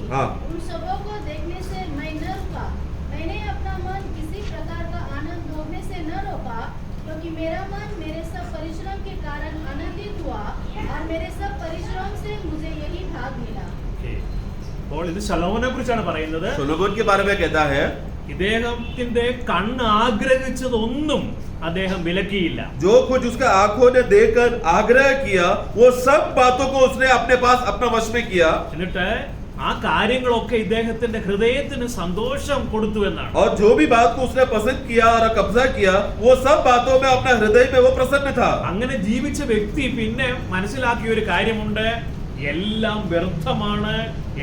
उन सबों को देखने से मैं न रुका. मैंने अपना मन किसी प्रकार का आनंद भोगने से न रोका क्योंकि मेरा मन मेरे सब परिश्रम के कारण आनंदित हुआ और मेरे सब परिश्रम से मुझे यही भाग मिला. അപ്പോൾ ഇത് ശലോമോനെ കുറിച്ചാണ് പറയുന്നത്. सोलोमन के बारे में कहता है. ഇദ്ദേഹത്തിന്റെ കണ്ണ് ആഗ്രഹിച്ചതൊന്നും അദ്ദേഹം വിലക്കിയില്ല. जो कुछ उसके आंखों ने देखकर आग्रह किया वो सब बातों को उसने अपने पास अपना वश में किया. എന്നിട്ട് ആ കാര്യങ്ങളൊക്കെ ഇദ്ദേഹത്തിന്റെ ഹൃദയത്തിന് സന്തോഷം കൊടുത്തു എന്നാണ്. और जो भी बात को उसने पसंद किया और कब्जा किया वो सब बातों में अपना हृदय में वो प्रसन्न था. അങ്ങനെ ജീവിച്ച വ്യക്തി പിന്നെ മനസ്സിലാക്കിയ ഒരു കാര്യമുണ്ട്, എല്ലാം വ്യർത്ഥമാണ്,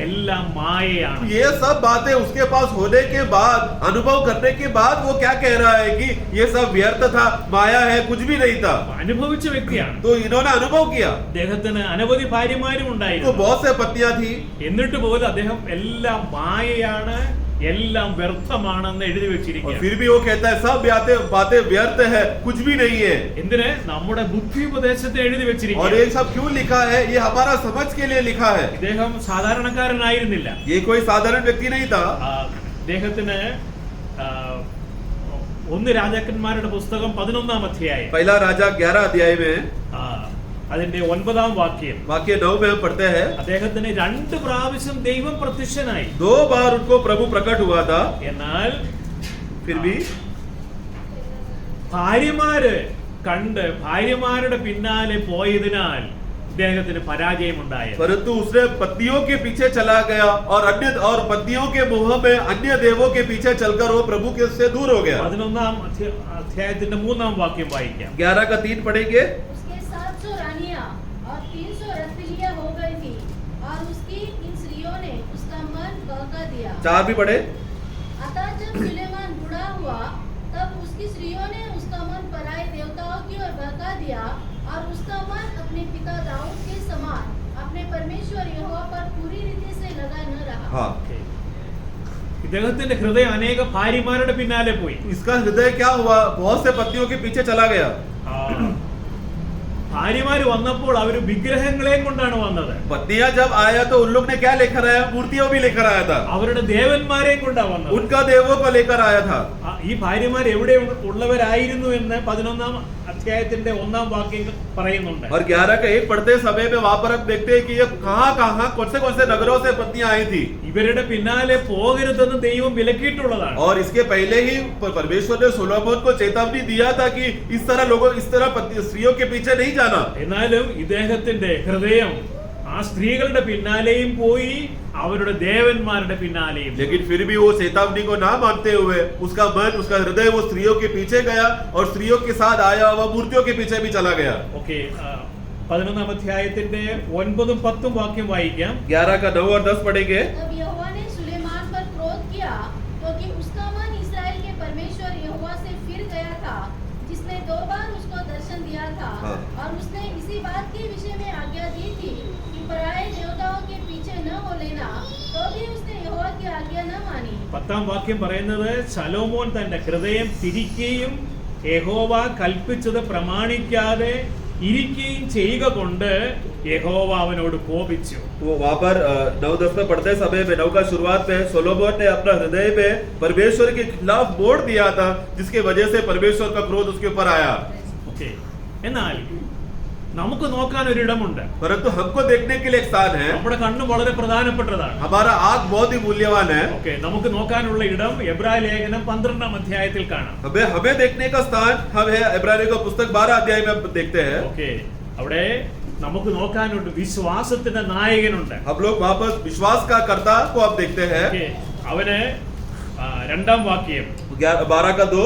എല്ലാം മായയാണ്. ये सब बातें उसके पास होने के बाद, अनुभव करने के बाद वो क्या कह रहा है कि ये सब व्यर्थ था, माया है, कुछ भी नहीं था. അനുഭവിച്ച വ്യക്തിയാണ്. तो इन्होंने अनुभव किया. അദ്ദേഹത്തിന് അനവധി ഭാര്യമാരും तो ഉണ്ടായിരുന്നു. बहुत से पत्नियां थी. എന്നിട്ട് പോലും അദ്ദേഹം എല്ലാം മായയാണ്, എല്ലാം വ്യർത്ഥമാണെന്ന് എഴുതി और വെച്ചിരിക്കുകയാണ്. फिर भी वो कहता है सब बातें व्यर्थ है, कुछ भी नहीं है. എന്തിന്? നമ്മുടെ ബുദ്ധി ഉപദേശത്തെ എഴുതി और വെച്ചിരിക്കുകയാണ്. ये सब क्यों लिखा है? ये हमारा समझ के लिए लिखा है. ഇദ്ദേഹം സാധാരണക്കാരനായിരുന്നില്ല. ये कोई साधारण व्यक्ति नहीं था. അദ്ദേഹത്തിന് ഒന്ന് രാജാക്കന്മാരുടെ പുസ്തകം 11-ാം അധ്യായം पहला राजा 11 अध्याय में അതിന്റെ 9-ാം വാക്യം, वाक्य 9 में हम पढ़ते हैं. അദ്ദേഹത്തിന് 2 പ്രാവശ്യം ദൈവം പ്രത്യക്ഷനായി. 2 बार उनको प्रभु प्रकट हुआ था. എന്നാൽ फिर भी ഭാര്യമാര് കണ്ട് ഭാര്യമാരുടെ പിന്നാലെ പോയതിനാൽ ഇദ്ദേഹത്തിന് പരാജയമുണ്ടായത്. परंतु उसने पत्नियों के पीछे चला गया और पत्नियों के मुंह में अन्य देवों के पीछे चलकर वो प्रभु के से दूर हो गया. 11-ാം അധ്യായത്തിന്റെ 3-ാം വാക്യം വായിക്കാം. 11 का 3 पढ़ेंगे. उसके 700 रानियां और 300 रथलियां हो गई थी और उसकी इन स्त्रियों ने उसका मन बहका दिया. 4 भी पढ़े. अतः जब सुलेमान बूढ़ा हुआ तब उसकी स्त्रियों ने उसका मन पराए देवताओं की ओर बहका दिया और उसका मन अपने पिता दाऊद के समान अपने परमेश्वर यहोवा पर पूरी रीति से लगा न रहा. हाँ. ഇദ്ദേഹത്തിന്റെ ഹൃദയം അനേക ഭാര്യമാരുടെ പിന്നാലെ പോയി. इसका हृदय क्या हुआ? बहुत से पत्नियों के पीछे चला गया. ഭാര്യമാര് വന്നപ്പോൾ അവര് വിഗ്രഹങ്ങളെയും കൊണ്ടാണ് വന്നത്. पत्नियां जब आया तो उन लोग ने क्या लेकर आया? मूर्तियों भी लेकर आया था. അവരുടെ ദേവന്മാരെയും കൊണ്ടാണ് വന്നത്. उनका देवों को लेकर आया था. ഈ ഭാര്യമാർ എവിടെ ഉള്ളവരായിരുന്നു എന്ന് 11-ാം അധ്യായത്തിന്റെ 1-ാം വാക്യം പറയുന്നുണ്ട്. और 11 का 1 पढ़ते समय में वहां पर हम देखते हैं कि ये कहां कौन से नगरों से पत्नियां आई थी. ഇവരുടെ പിന്നാലെ പോകരുതെന്ന് ദൈവം വിലക്കിയിട്ടുള്ളതാണ്. और इसके पहले ही परमेश्वर ने सोलोमन को चेतावनी दिया था कि इस तरह स्त्रियों के पीछे नहीं जाना. എന്നാലും ഇദ്ദേഹത്തിന്റെ ഹൃദയം ആ സ്ത്രീകളുടെ പിന്നാലെയും പോയി, അവരുടെ ദേവന്മാരുടെ പിന്നാലെയും. लेकिन फिर भी वो चेतावनी को ना मानते हुए उसका मन, उसका हृदय वो स्त्रियों के पीछे गया और स्त्रियों के साथ आया हुआ मूर्तियों के पीछे भी चला गया. ഓക്കെ, 11-ാം അധ്യായത്തിന്റെ 9-ഉം 10-ഉം വാക്യം വായിക്കാം. 11 का 9 और 10 पढ़ेंगे. तब यहोवा ने सुलेमान पर क्रोध किया क्योंकि उसका मन इस्राएल के परमेश्वर यहोवा से फिर गया था जिसने 2 बार उसको दर्शन दिया था. हाँ. और उसने इसी बात के विषय में आज्ञा दी थी कि पराए देवताओं के पीछे न हो लेना, तो भी उसने यहोवा की आज्ञा न मानी. 10-ാം വാക്യം പറയുന്നത്, ശലോമോൻ തന്റെ ഹൃദയം തിരിക്കുകയും യഹോവ കൽപ്പിച്ചത് പ്രമാണിക്കാതെ ഇരിക്കുകയും ചെയ്യുക കൊണ്ട് യഹോവ അവനോട് കോപിച്ചു. वो वहां पर 9-10 में पढ़ते समय में 9 का शुरुआत में सोलोमन ने अपना हृदय में परमेश्वर के खिलाफ मोड़ दिया था, जिसके वजह से परमेश्वर का क्रोध उसके ऊपर आया. ഓക്കെ, എന്നാൽ നമുക്ക് നോക്കാൻ ഒരിടമുണ്ട്. परंतु हमको देखने के लिए एक स्थान है. നമ്മുടെ കണ്ണ് വളരെ പ്രധാനപ്പെട്ടതാണ്. हमारा आंख बहुत ही मूल्यवान है. ഓക്കെ, നമുക്ക് നോക്കാനുള്ള ഇടം എബ്രായ ലേഖനം 12-ാം അധ്യായത്തിൽ കാണാം. हमें देखने का स्थान हम है इब्रानियों का पुस्तक 12 अध्याय में देखते हैं. ഓക്കെ, അവിടെ നമുക്ക് നോക്കാനുണ്ട്. വിശ്വാസത്തിന്റെ നായകനുണ്ട്. हम लोग वहां पर विश्वास का कर्ता को आप देखते हैं. ഓക്കെ, അവന് 2-ാം വാക്യം 12 का 2.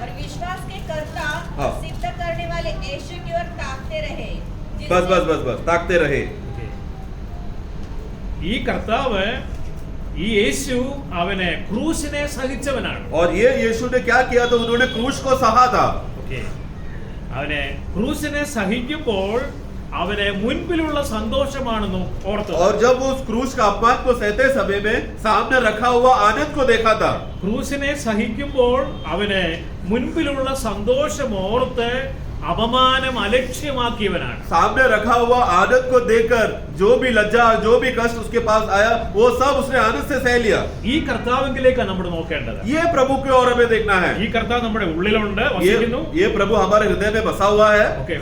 और विश्वास के कर्ता हाँ. सिद्ध करने वाले यीशु की ओर ताकते रहे. बस ताकते रहे. ഈ കർത്താവ്, ഈ യേശു അവനെ ക്രൂശിനെ സഹിച്ചവനാണ്. और ये यीशु ने क्या किया? तो उन्होंने क्रूस को सहा था. ഓക്കെ, അവനെ ക്രൂശിനെ സഹിക്കുമ്പോൾ അവനെ മുൻപിലുള്ള സന്തോഷമാണെന്ന് ഓർത്തത്. और जब वो उस क्रूस का अपमान को सहते समय में सामने रखा हुआ आनंद को देखा था. ക്രൂശിനെ സഹിക്കുമ്പോൾ അവന് മുൻപിലുള്ള സന്തോഷം ഓർത്ത് അപമാനം അലക്ഷ്യമാക്കിയവനാണ്. सामने रखा हुआ आनंद को देखकर जो भी लज्जा, जो भी कष्ट उसके पास आया, वो सब उसने आनंद से सह लिया. ഈ കർത്താവിലേക്കാണ് നമ്മൾ നോക്കേണ്ടത്. ये प्रभु की ओर हमें देखना है. ഈ കർത്താവ് നമ്മുടെ ഉള്ളിലുണ്ട്, വസിക്കുന്നു. ये प्रभु हमारे हृदय में बसा हुआ है. ഓക്കെ,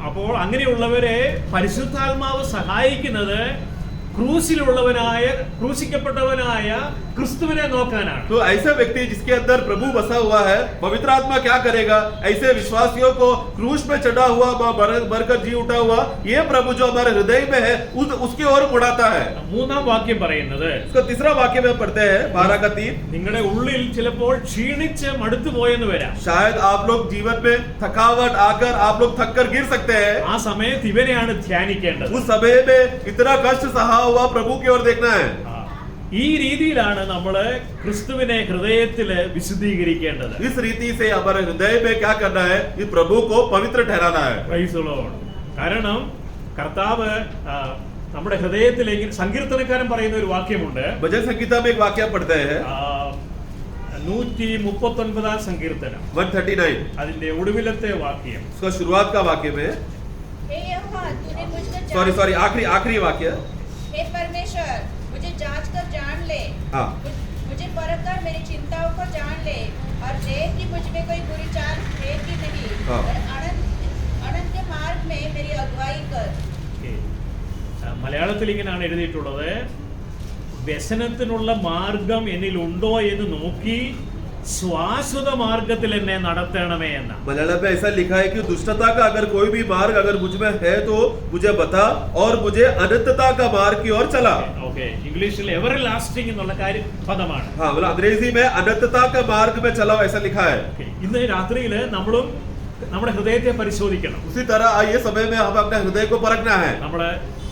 അപ്പോൾ അങ്ങനെയുള്ളവരെ പരിശുദ്ധാത്മാവ് സഹായിക്കുന്നത് ക്രൂശിക്കപ്പെട്ടവനായ ക്രിസ്തുവിനെ നോക്കാനാണ്. तो ऐसे व्यक्ति जिसके अंदर प्रभु बसा हुआ है, पवित्र आत्मा क्या करेगा? ऐसे विश्वासियों को क्रूस पे चढ़ा हुआ मरकर जी उठा हुआ ये प्रभु जो हमारे हृदय में है उसकी ओर मुड़ाता है. മൂന്നാം വാക്യം പറയുന്നത്, उसका तीसरा वाक्य में पढ़ते हैं 12:3. നിങ്ങളുടെ ഉള്ളിൽ ചിലപ്പോൾ ക്ഷീണിച്ച് മടുത്തു പോയെന്ന് വരാം. शायद आप लोग जीवन में थकावट आकर आप लोग थक कर गिर सकते हैं. ആ സമയത്ത് ഇവനെയാണ് ധ്യാനിക്കേണ്ടത്. उस समय में इतना कष्ट सहा हुआ प्रभु की ओर देखना है. ഈ രീതിയിലാണ് നമ്മള് ക്രിസ്തുവിനെ ഹൃദയത്തില് വിശുദ്ധീകരിക്കേണ്ടത്. इस रीति से हमारे हृदय में क्या करना है? इस प्रभु को पवित्र ठहराना है. Praise the Lord. കാരണം കർത്താവ് നമ്മുടെ ഹൃദയത്തിലേക്ക്, സങ്കീർത്തനക്കാരൻ പറയുന്ന ഒരു വാക്യമുണ്ട്. भजन संगीता में एक वाक्य पढ़ते हैं 139 സങ്കീർത്തനം 139. അതിന്റെ ഒടുവിലത്തെ വാക്യം. उसका शुरुआत का वाक्य में हे यहोवा, तूने मुझको सॉरी आखिरी वाक्य. हे परमेश्वर, मुझे जांच कर जान ले. हाँ. मुझे परख कर मेरी चिंताओं को जान ले और देख कि मुझ में कोई बुरी चाल है कि नहीं. हाँ. और अनंत मार्ग में मेरी अगुवाई कर. മലയാളത്തിൽ ഇങ്ങനെയാണ് എഴുതിയിട്ടുള്ളത്, വ്യസനത്തിനുള്ള മാർഗം എന്നിൽ ഉണ്ടോ എന്ന് നോക്കി ശ്വാശ്വത മാർഗത്തിൽ എന്നെ നടത്തണമേ എന്ന. मलयालम में ऐसा लिखा है कि दुष्टता का अगर कोई भी मार्ग अगर मुझ में है तो मुझे बता और मुझे अनंतता का मार्ग की ओर चला. ഓക്കെ, ഇംഗ്ലീഷിൽ എവർ ലാസ്റ്റിംഗ് എന്നുള്ള കാര്യം പദമാണ്. हाँ, मतलब अंग्रेजी में अनंतता का मार्ग में चलाओ ऐसा लिखा है. ഇന്ന് രാത്രിയിൽ നമ്മളും നമ്മുടെ ഹൃദയത്തെ പരിശോധിക്കണം. उसी तरह ये समय में हम अपने हृदय को परखना है. നമ്മള്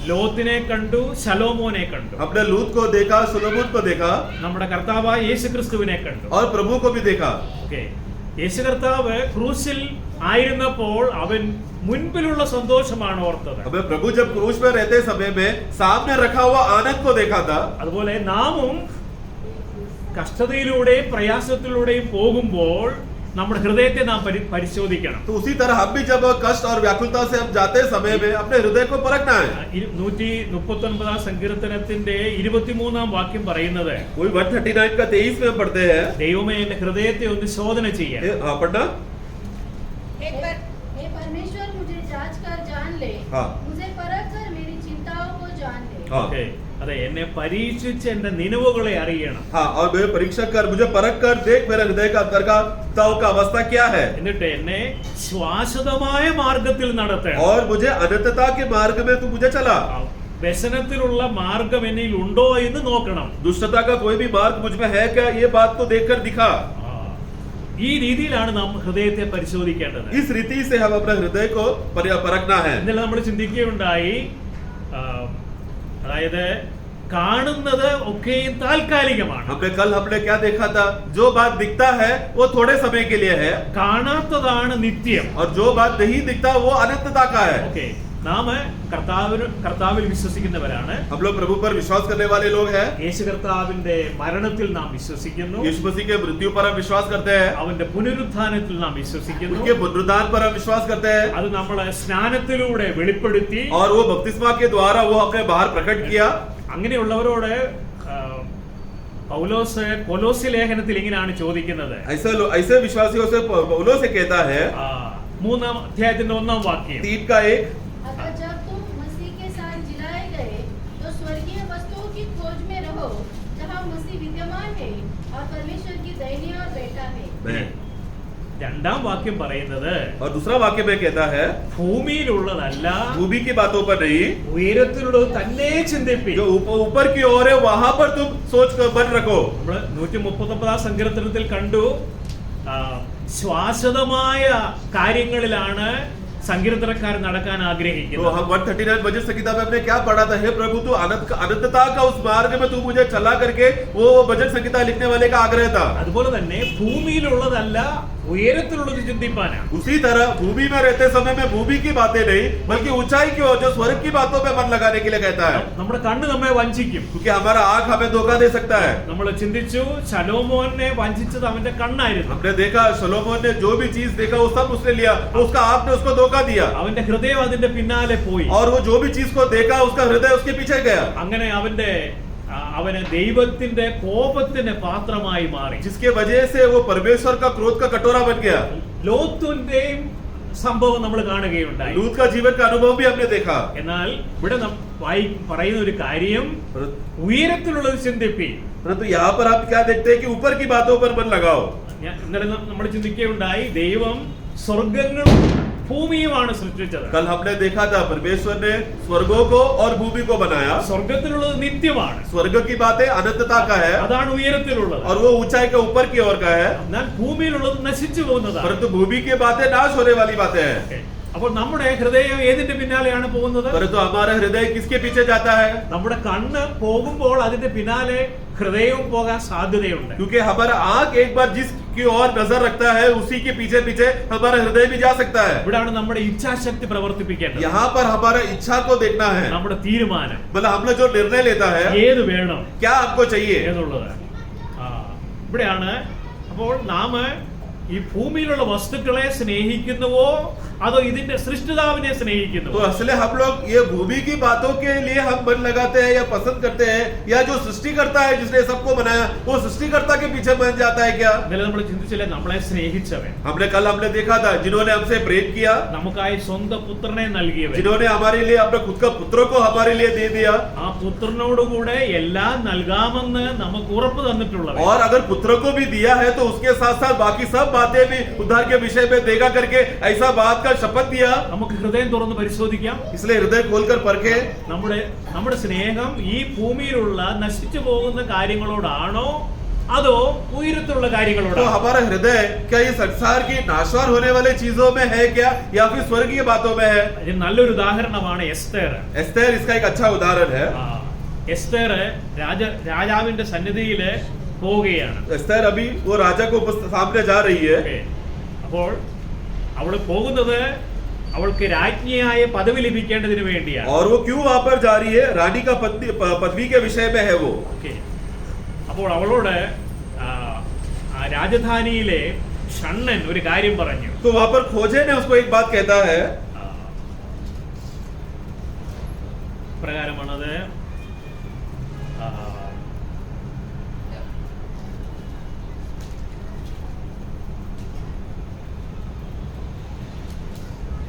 ലോത്തിനെ കണ്ടു, ശലോമോനെ കണ്ടു, अपने लूत को देखा, सुलोमोन को देखा നമ്മുടെ കർത്താവായ യേശു ക്രിസ്തുവിനെ കണ്ടു. और प्रभु को भी देखा. ഓക്കെ, യേശു കർത്താവ് ക്രൂശിൽ ആയിരുന്നപ്പോൾ അവൻ മുൻപിലുള്ള സന്തോഷമാണ് ഓർത്തത്. हमें प्रभु जब क्रूस में रहते समय में सामने रखा हुआ आनंद को देखा था. അതുപോലെ നാമും കഷ്ടതയിലൂടെയും പ്രയാസത്തിലൂടെയും പോകുമ്പോൾ നമ്മുടെ ഹൃദയത്തെ നാം പരിശോധിക്കണം. तो उसी तरह हम भी जब कष्ट और व्याकुलता से हम जाते समय में अपने हृदय को परखना है. 139 സങ്കീർത്തനത്തിന്റെ 23 വാക്യം പറയുന്നത്, कोई 139 का 23 में हम पढ़ते हैं. ദൈവമേ എന്റെ ഹൃദയത്തെ ഒന്ന് ശോധന ചെയ്യാൻ. हाँ, पढ़ना. हे परमेश्वर, मुझे जांच कर जान ले. हाँ. मुझे परख कर मेरी चिंताओं को जान ले. हाँ. ഓക്കെ, അതെ, എന്നെ പരീക്ഷിച്ച് എന്റെ നിലവുകളെ അറിയണം. हाँ, और मेरे परीक्षा कर, मुझे परख कर देख मेरे हृदय का अंदर का ताव का अवस्था क्या है. എന്നിട്ട് എന്നെ ശ്വാശ്വതമായ മാർഗത്തിൽ നടത്തണം. और मुझे अनंतता के मार्ग में तू मुझे चला. വ്യസനത്തിലുള്ള മാർഗം എന്നിൽ ഉണ്ടോ എന്ന് നോക്കണം. दुष्टता का कोई भी मार्ग मुझ में है क्या? ये बात तो देखकर दिखा. ഈ രീതിയിലാണ് നാം ഹൃദയത്തെ പരിശോധിക്കേണ്ടത്. इस रीति से हम अपने हृदय को परखना है. ഇന്നലെ നമ്മൾ ചിന്തിക്കുകയുണ്ടായി, അതായത് കാണുന്നത് ഒക്കെയും താൽക്കാലികമാണ്. हमने क्या देखा था? जो बात दिखता है वो थोड़े समय के लिए है കാണാത്തതാണ് നിത്യം. और जो बात नहीं दिखता वो अनंतता का है. ഓക്കെ, നാം കർത്താവിൽ വിശ്വസിക്കുന്നവരാണ്. हम लोग प्रभु पर विश्वास करने वाले लोग हैं. യേശു കർത്താവിന്റെ മരണത്തിൽ നാം വിശ്വസിക്കുന്നു. यीशु मसीह के मृत्यु पर हम विश्वास करते हैं. അവന്റെ പുനരുത്ഥാനത്തിൽ നാം വിശ്വസിക്കുന്നു. उनके पुनरुत्थान पर हम विश्वास करते हैं. അത് നമ്മൾ സ്നാനത്തിലൂടെ വെളിപ്പെടുത്തി. और वो बपतिस्मा के द्वारा वो अपने बाहर प्रकट किया. അങ്ങനെയുള്ളവരോട് പൗലോസ് കൊലോസ്യ ലേഖനത്തിൽ ഇങ്ങനെയാണ് ചോദിക്കുന്നത്. ऐसे विश्वासियों से पौलुस से कहता है 3 അധ്യായത്തിന്റെ 1 വാക്യം, 3 का 1. अतः जब तुम मसीह के साथ जिलाए गए तो स्वर्गीय वस्तुओं की खोज में रहो, जहाँ मसीह विद्यमान है और परमेश्वर की दाहिनी ओर बैठा है. രണ്ടാം വാക്യം പറയുന്നത്, और दूसरा वाक्य में कहता है ഭൂമിയിലുള്ളതല്ല, भूमि की बातों पर नहीं, ഉയരത്തിലുള്ളത് തന്നെ ചിന്തിപ്പി. जो ऊपर की ओर है वहां पर तुम सोच कर मन रखो. നമ്മൾ 139 സങ്കീർത്തനത്തിൽ കണ്ടു, ശ്വാശ്വതമായ കാര്യങ്ങളിലാണ് സങ്കീർത്തനക്കാരൻ നടക്കാൻ तो ആഗ്രഹിക്കുന്നത്. हम 139 भजन संगीता में हमने क्या पढ़ा था? हे प्रभु तू अनंतता का उस मार्ग में तू मुझे चला करके वो भजन संगीता लिखने वाले का आग्रह था. അതുപോലെ തന്നെ ഭൂമിയിലുള്ളതല്ല, ഉയരത്തിലുള്ളത് ചിന്തിപ്പാനാണ്. उसी तरह भूमि में रहते समय में भूमि की बातें नहीं बल्कि ऊंचाई की ओर जो स्वर्ग की बातों पे मन लगाने के लिए कहता है. നമ്മുടെ കണ്ണ് നമ്മെ വഞ്ചിക്കും. क्योंकि हमारा आंख हमें धोखा दे सकता है. നമ്മൾ ചിന്തിച്ചു, ശലോമോനെ വഞ്ചിച്ചത് അവന്റെ കണ്ണായിരുന്നു. हमने देखा सोलोमन ने जो भी चीज देखा वो सब उसने लिया, उसका आंख ने उसको धोखा दिया. അവന്റെ ഹൃദയം അതിന്റെ പിന്നാലെ പോയി. और वो जो भी चीज को देखा उसका हृदय उसके पीछे गया. അങ്ങനെ അവന് ദൈവത്തിന്റെ കോപത്തിന് പാത്രമായി മാറി. जिसके वजह से वो परमेश्वर का क्रोध का कटोरा बन गया. ലോത്തിന്റെയും സംഭവം നമ്മൾ കാണുകയുണ്ടായി. लूत का जीवन का अनुभव भी हमने देखा. എന്നാൽ ഇവിടെ പറയുന്ന ഒരു കാര്യം ഉയരത്തിലുള്ളത് ചിന്തിപ്പി. परंतु यहाँ पर आप क्या देखते हैं कि ऊपर की बातों पर मन लगाओ. ഇന്നലെ നമ്മൾ ചിന്തിക്കുകയുണ്ടായി, ദൈവം സ്വർഗ്ഗങ്ങളും ഭൂമിയുമാണ് സൃഷ്ടിച്ചത്. कल हमने देखा था परमेश्वर ने स्वर्गों को और भूमि को बनाया. സ്വർഗ്ഗത്തിലുള്ളത് നിത്യമാണ്. स्वर्ग की बातें अनंतता का है അതാണ് ഉയരത്തിലുള്ളത്. और वो ऊंचाई के ऊपर की ओर का है. എന്നാൽ ഭൂമിയിലുള്ളത് നശിച്ചു പോകുന്നതാണ്. परंतु भूमि की बातें नाश होने वाली बातें हैं. അപ്പോൾ നമ്മുടെ ഹൃദയം ഏതിന്റെ പിന്നാലെയാണ് പോകുന്നത്? परंतु हमारा हृदय किसके पीछे जाता है? നമ്മുടെ കണ്ണ് പോകുമ്പോൾ അതിന്റെ പിന്നാലെ ഹൃദയവും പോകാൻ സാധ്യതയുണ്ട്. क्योंकि हमारा आंख एक बार जिसकी ओर नजर रखता है उसी के पीछे पीछे हमारा हृदय भी जा सकता है. ഇവിടാണ് നമ്മുടെ ഇച്ഛാശക്തി പ്രവർത്തിപ്പിക്കേണ്ടത്. यहाँ पर हमारा इच्छा को देखना है. നമ്മുടെ തീരുമാനം, मतलब हम लोग जो निर्णय लेता है ഏത് വേണം, क्या आपको चाहिए എന്നുള്ളത്. ഇവിടെയാണ് അപ്പോൾ നാം ഈ ഭൂമിയിലുള്ള വസ്തുക്കളെ സ്നേഹിക്കുന്നുവോ അതോ ഇതിന്റെ സൃഷ്ടിതാവിനെ സ്നേഹിക്കുന്നു? तो असले हम लोग ये भूमि की बातों के लिए हम मन लगाते हैं या पसंद करते हैं, या जो सृष्टि करता है जिसने सबको बनाया वो सृष्टिकर्ता के पीछे बन जाता है क्या? ഇന്നലെ നമ്മൾ ചിന്തിച്ചില്ലേ, നമ്മളെ സ്നേഹിച്ചവൻ, हमने देखा था जिन्होंने हमसे प्रेम किया, നമുക്കായി സ്വന്തം പുത്രനെ നൽകിയവൻ, जिन्होंने हमारे लिए अपने खुद का पुत्रों को हमारे लिए दे दिया, ആ പുത്രനോടുകൂടെ എല്ലാം നൽകാമെന്ന് നമുക്ക് ഉറപ്പ് തന്നിട്ടുള്ളവൻ, और अगर पुत्रों को भी दिया है तो उसके साथ साथ बाकी सब बातें भी उद्धार के विषय में देगा करके ऐसा बात का शपथ दिया. നമുക്ക് ഹൃദയം തുറന്ന് പരിശോധിക്കാം. इसलिए हृदय खोलकर परखे നമ്മുടെ സ്നേഹം ഈ ഭൂമിയിലുള്ള നശിച്ചു പോകുന്ന കാര്യങ്ങളോടാണോ അതോ ഉയരത്തിലുള്ള तो കാര്യങ്ങളോടാണോ? हमारा हृदय क्या ये संसार की नाशवान होने वाले चीजों में है क्या या फिर स्वर्गीय बातों में है? ഇതിന് नल्लोരു ഉദാഹരണമാണ് എസ്തേർ. एस्तेर इसका एक अच्छा उदाहरण है. എസ്തേർ രാജാവിന്റെ സന്നിധിയിൽ പോവുകയാണ്. एस्तेर अभी वो राजा को सामने जा रही है. അപ്പോൾ അവൾ പോകുന്നത് അവൾക്ക് രാജ്ഞിയായ പദവി ലഭിക്കേണ്ടതിന് വേണ്ടിയാണ്. और वो क्यों वहां पर जा रही है? रानी का पदवी के विषय में है वो. അപ്പോൾ അവളോട് രാജധാനിയിലെ ഷണ്ണൻ ഒരു കാര്യം പറഞ്ഞു. तो वहां पर खोजे ने उसको एक बात कहता है. പ്രകാരമാണത്.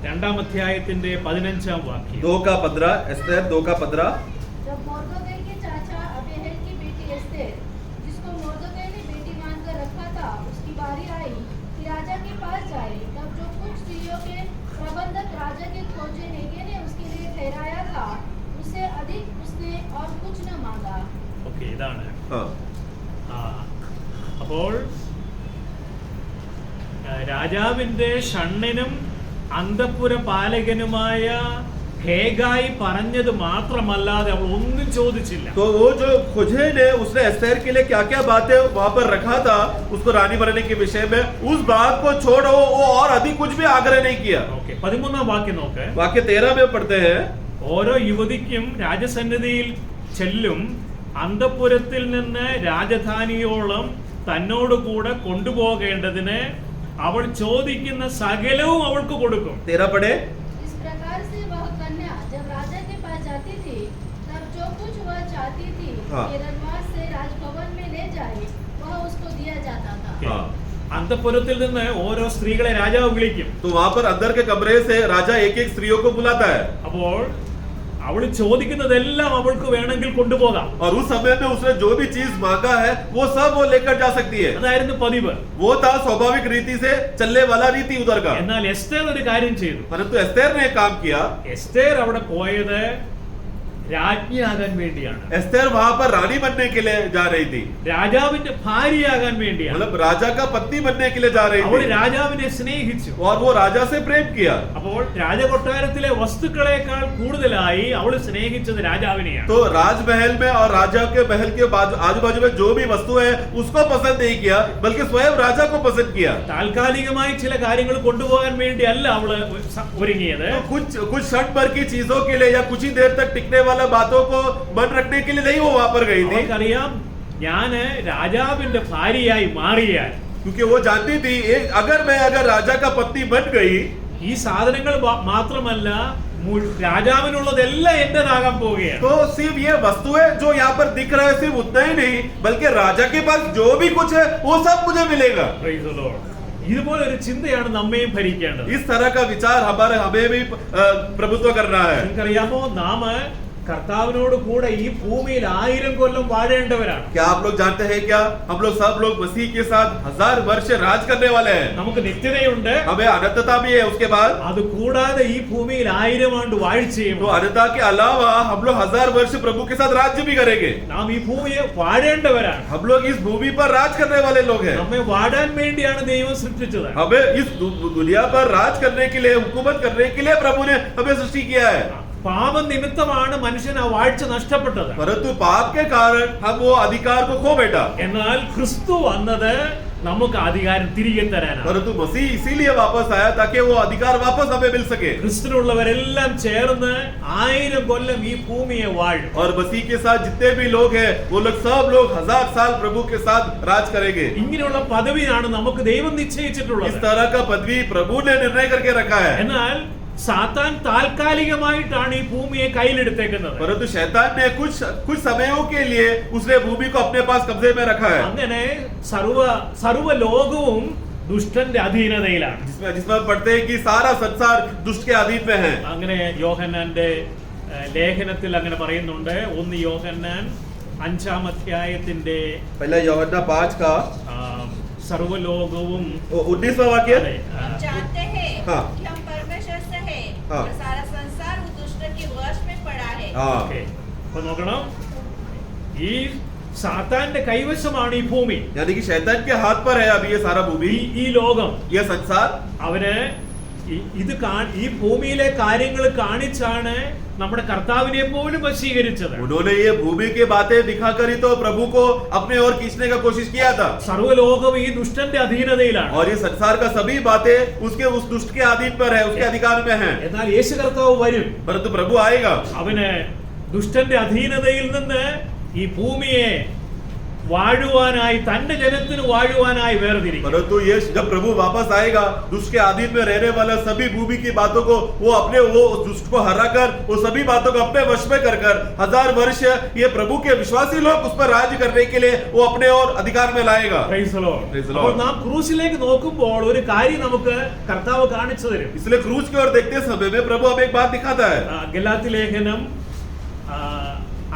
രണ്ടാം അധ്യായത്തിന്റെ 15-ാം വാക്യം. 2:15 एस्तेर 2:15. जब मोर्देकै के चाचा अबीहैल की बेटी एस्तेर, जिसको मोर्देकै ने बेटी मानकर रखा था, उसकी बारी आई कि राजा के पास जाए, तब जो कुछ स्त्रियों के प्रबंधक राजा के खोजे नेगे ने उसके लिए ठहराया था, उससे अधिक उसने और कुछ न मांगा. ഓക്കേ, ഇതാണ്. हाँ. അപ്പോൾ രാജാവിന്റെ ഷണ്ണനും അന്തഃപുര പാലകനുമായ ഹേഗായി പറഞ്ഞത് മാത്രമല്ലാതെ അവൾ ഒന്നും ചോദിച്ചില്ല. तो वो जो खोजे ने उसने एस्तेर के लिए क्या क्या बातें वहां पर रखा था उसको रानी बनने के विषय में, उस बात को छोड़ो वो और अधिक कुछ भी आग्रह नहीं किया. ഓക്കേ, 13-ാം വാക്യം നോക്ക്. वाक्य 13 में पढ़ते हैं. ഓരോ യുവതിക്കും രാജസന്നിധിയിൽ ചെല്ലും അന്തഃപുരത്തിൽ നിന്ന് രാജധാനിയോളം തന്നോട് കൂടെ കൊണ്ടുപോകേണ്ടതിന് അവൾ ചോദിക്കുന്ന സകലവും അവൾക്ക് കൊടുക്കും. 13 पढ़े. इस प्रकार से वह कन्या जब राजा के पास जाती थी, तब जो कुछ वह चाहती थी कि रनवास से राजभवन में ले जाए, वह उसको दिया जाता था. അന്തഃപുരത്തിൽ നിന്ന് ഓരോ സ്ത്രീകളെ രാജാവ് വിളിക്കും. तो वहां पर अंदर के कमरे से राजा एक एक स्त्रियों को बुलाता है. അപ്പോൾ അവൾ ചോദിക്കുന്നതെല്ലാം അവൾക്ക് വേണമെങ്കിൽ കൊണ്ടുപോകാം. और उस समय में उसने जो भी चीज मांगा है वो सब वो लेकर जा सकती है. അതായിരുന്നു പതിവ്. वो था स्वाभाविक रीति से चलने वाला रीति उधर का. എന്നാൽ എസ്തേർ ഒരു കാര്യം ചെയ്തു. परंतु एस्तेर ने एक काम किया. എസ്തേർ അവിടെ പോയത് രാജ്ഞിയാകാൻ വേണ്ടിയാണ്. एस्तेर वहां पर रानी बनने के लिए जा रही थी. രാജാവിന്റെ ഭാര്യയാകാൻ വേണ്ടിയാണ്. मतलब राजा का पत्नी बनने के लिए जा रही അവൾ थी. രാജാവിനെ സ്നേഹിച്ചു. और वो राजा से प्रेम किया. അപ്പോൾ രാജകൊട്ടാരത്തിലെ വസ്തുക്കളെക്കാൾ കൂടുതലായി അവൾ സ്നേഹിച്ചത് രാജാവിനെയാണ്. तो राजमहल में और राजा के महल के आजू बाजू में जो भी वस्तु है उसको पसंद नहीं किया, बल्कि स्वयं राजा को पसंद किया. താൽക്കാലികമായി ചില കാര്യങ്ങൾ കൊണ്ടുപോകാൻ വേണ്ടിയല്ല അവള് ഒരുങ്ങിയത്. तो कुछ क्षण भर की चीजों के लिए या कुछ ही देर तक टिकने वाला बातों को मन रखने के लिए नहीं वो वहां पर गई थी. അവൾക്കറിയാം ഞാന് രാജാവിന്റെ ഭാര്യയായി മാറിയാൽ, क्योंकि वो जानती थी अगर राजा का पत्नी बन गई, ഈ സാധനങ്ങൾ മാത്രമല്ല രാജാവിനുള്ളതെല്ലാം എന്റേതാകാൻ പോവുകയാണ്. तो सिर्फ ये वस्तुएं जो यहाँ पर दिख रहा है सिर्फ उतना ही नहीं, बल्कि राजा के पास जो भी कुछ है वो सब मुझे मिलेगा. Praise the Lord. ഇതുപോലെ ഒരു ചിന്തയാണ് നമ്മയും ഭരിക്കേണ്ടത്. इस तरह का विचार हमें भी प्रभुत्व करना है. നിങ്ങൾക്കറിയാമോ, നാം കർത്താവിനോട് കൂടെ ഈ ഭൂമിയിൽ 1000 കൊല്ലം വാഴേണ്ടവരാണ്. क्या आप लोग जानते हैं क्या हम लोग सब लोग मसीह के साथ 1000 वर्ष राज करने वाले हैं. നമുക്ക് നിത്യതയുണ്ട്. हमें अनंतता भी है. उसके बाद അത് കൂടാതെ ഈ ഭൂമിയിൽ 1000 ആണ്ട് വാഴ്ചയും. तो अनंतता के अलावा हम लोग 1000 वर्ष प्रभु के साथ राज्य भी करेंगे. നാം ഈ ഭൂമിയെ വാഴേണ്ടവരാണ്. हम लोग इस भूमि पर राज करने वाले लोग हैं. നമ്മെ വാഴാൻ വേണ്ടിയാണ് ദൈവം സൃഷ്ടിച്ചത്. हमें इस दुनिया पर राज करने के लिए, हुकूमत करने के लिए प्रभु ने हमें सृष्टि किया है. പാപം നിമിത്തമാണ് മനുഷ്യൻ ആ വാഴ്ച നഷ്ടപ്പെട്ടത്. परंतु पाप के कारण हम वो अधिकार को खो बैठा. എന്നാൽ ക്രിസ്തു വന്നത് നമുക്ക് അധികാരം തിരികെ തരാനാണ്. परंतु मसीह इसीलिए वापस आया ताकि वो अधिकार वापस हमें मिल सके. ക്രിസ്തുവിനുള്ളവരെല്ലാം ചേർന്ന് 1000 കൊല്ലം ഈ ഭൂമിയെ വാഴും. और मसीह के साथ जितने भी लोग हैं वो लोग सब लोग 1000 साल प्रभु के साथ राज करेंगे. ഇങ്ങനെയുള്ള പദവിയാണ് നമുക്ക് ദൈവം നിശ്ചയിച്ചിട്ടുള്ളത്. इस तरह का पदवी प्रभु ने निर्णय करके रखा है. എന്നാൽ സാത്താൻ താൽക്കാലികമായിട്ടാണ് ഈ ഭൂമിയെ കയ്യിലെടുത്തേക്കുന്നത്. परंतु शैतान ने कुछ समयों के लिए उसने भूमि को अपने पास कब्जे में रखा है. അങ്ങനെ സർവ ലോകവും ദുഷ്ടന്റെ അധീനതയിലാണ്. जिसमें हम पढ़ते हैं कि सारा संसार दुष्ट के अधीन में है. അങ്ങനെ യോഹന്നാന്റെ ലേഖനത്തിൽ അങ്ങനെ പറയുന്നുണ്ട്. 1 യോഹന്നാൻ 5-ാം അധ്യായത്തിന്റെ पहला यूहन्ना 5 का സർവ്വലോകവും 19वां वाक्य. हम जानते हैं हाँ. कि हम परमेश्वर से हैं हाँ. और सारा संसार वो दुष्ट के वश में पड़ा है. हाँ. ഓക്കേ. അപ്പൊ നോക്കണം, ഈ സാത്താന്റെ കൈവശമാണ് ഈ ഭൂമി. यानी कि शैतान के हाथ पर है अभी ये सारा भूमि, ഈ ലോകം. ये संसार. അവന് ഈ ഭൂമിയിലെ കാര്യങ്ങൾ കാണിച്ചാണ് നമ്മുടെ കർത്താവിനെ പോലും വശീകരിച്ചത്. उन्होंने ये भूमि की बातें दिखाकर ही तो प्रभु को अपने ओर खींचने का कोशिश किया था. സർവ്വലോകം ഈ ദുഷ്ടന്റെ അധീനതയിലാണ്. और ये संसार का सभी बातें उसके उस दुष्ट के अधीन पर है, उसके अधिकार में है. എന്നാൽ യേശു കർത്താവ് വരും. परंतु प्रभु आएगा. അവന് ദുഷ്ടന്റെ അധീനതയിൽ നിന്ന് ഈ ഭൂമിയെ വാഴുവാനായി, തന്റെ ജനത്തിന് വാഴുവാനായി വേർതിരിക്കും. परंतु ये जब प्रभु वापस आएगा, दुष्ट के अधीन में रहने वाला सभी भूमि की बातों को वो दुष्ट को हराकर वो सभी बातों को अपने वश में कर 1000 वर्ष ये प्रभु के विश्वासी लोग उस पर राज्य करने के लिए वो अपने और अधिकार में लाएगा. Praise the Lord. Praise the Lord. അപ്പോൾ നാം ക്രൂശിലേക്ക് നോക്കുമ്പോൾ ഒരു കാര്യം നമുക്ക് കർത്താവ് കാണിച്ചു തരും. इसलिए क्रूज की ओर देखते समय में प्रभु हमें एक बात दिखाता है. ഗലാത്യ ലേഖനം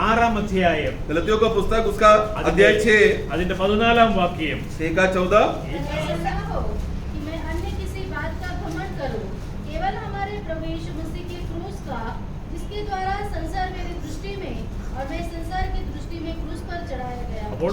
6-ാം അധ്യായം गलतियों का पुस्तक उसका अध्याय 6 അതിന്റെ 14-ാം വാക്യം. 6-14. ऐसा हो कि मैं अन्य किसी बात का घमंड करूं, केवल हमारे प्रभु यीशु मसीह के क्रूस का, जिसके द्वारा संसार मेरी दृष्टि में और मैं संसार की दृष्टि में क्रूस पर चढ़ाया गया. അപ്പോൾ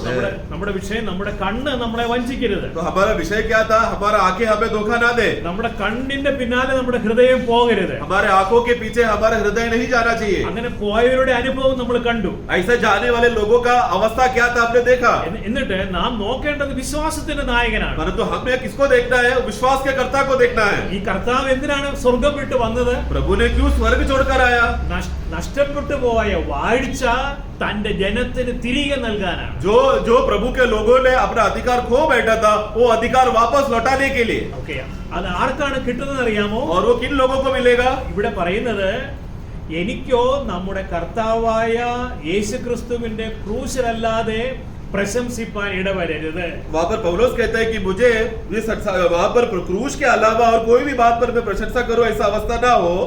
നമ്മുടെ വിഷയം, നമ്മുടെ കണ്ണ് നമ്മളെ വഞ്ചിക്കരുത്. तो हमारा विषय क्या था? हमारा आंखें हमें धोखा ना दे. നമ്മുടെ കണ്ണിന്റെ പിന്നാലെ നമ്മുടെ ഹൃദയം പോകരുത്. हमारे आंखों के पीछे हमारा हृदय नहीं जाना चाहिए. അങ്ങനെ പോയവരുടെ അനുഭവം നമ്മൾ കണ്ടു. ऐसे जाने वाले लोगों का अवस्था क्या था आपने देखा. എന്നിട്ട് നാം നോക്കേണ്ടത് വിശ്വാസത്തിന്റെ നായകനാണ്. परंतु हमें किसको देखना है? विश्वास के कर्ता को देखना है. ഈ കർത്താവ് എന്തിനാണ് സ്വർഗം വിട്ട് വന്നത്? प्रभु ने क्यों स्वर्ग छोड़कर आया? നഷ്ടപ്പെട്ടു പോയ വാഴ്ച തന്റെ ജനത്തിന് തിരികെ നൽകാനാണ്. जो प्रभु के लोगों ने अपना अधिकार खो बैठा था वो अधिकार वापस लौटाने के लिए. ഓക്കേ, അത് ആർക്കാണ് കിട്ടുന്നത് അറിയാമോ? और वो किन लोगों को मिलेगा? ഇവിടെ പറയുന്നത് എനിക്കോ നമ്മുടെ കർത്താവായ യേശുക്രിസ്തുവിന്റെ ക്രൂശിലല്ലാതെ പ്രശംസിപ്പാൻ ഇടവരരുത്. वहाँ पर पौलुस कहता है कि मुझे वहाँ पर क्रूस के अलावा और कोई भी बात पर मैं प्रशंसा करूं, ऐसा अवस्था ना हो.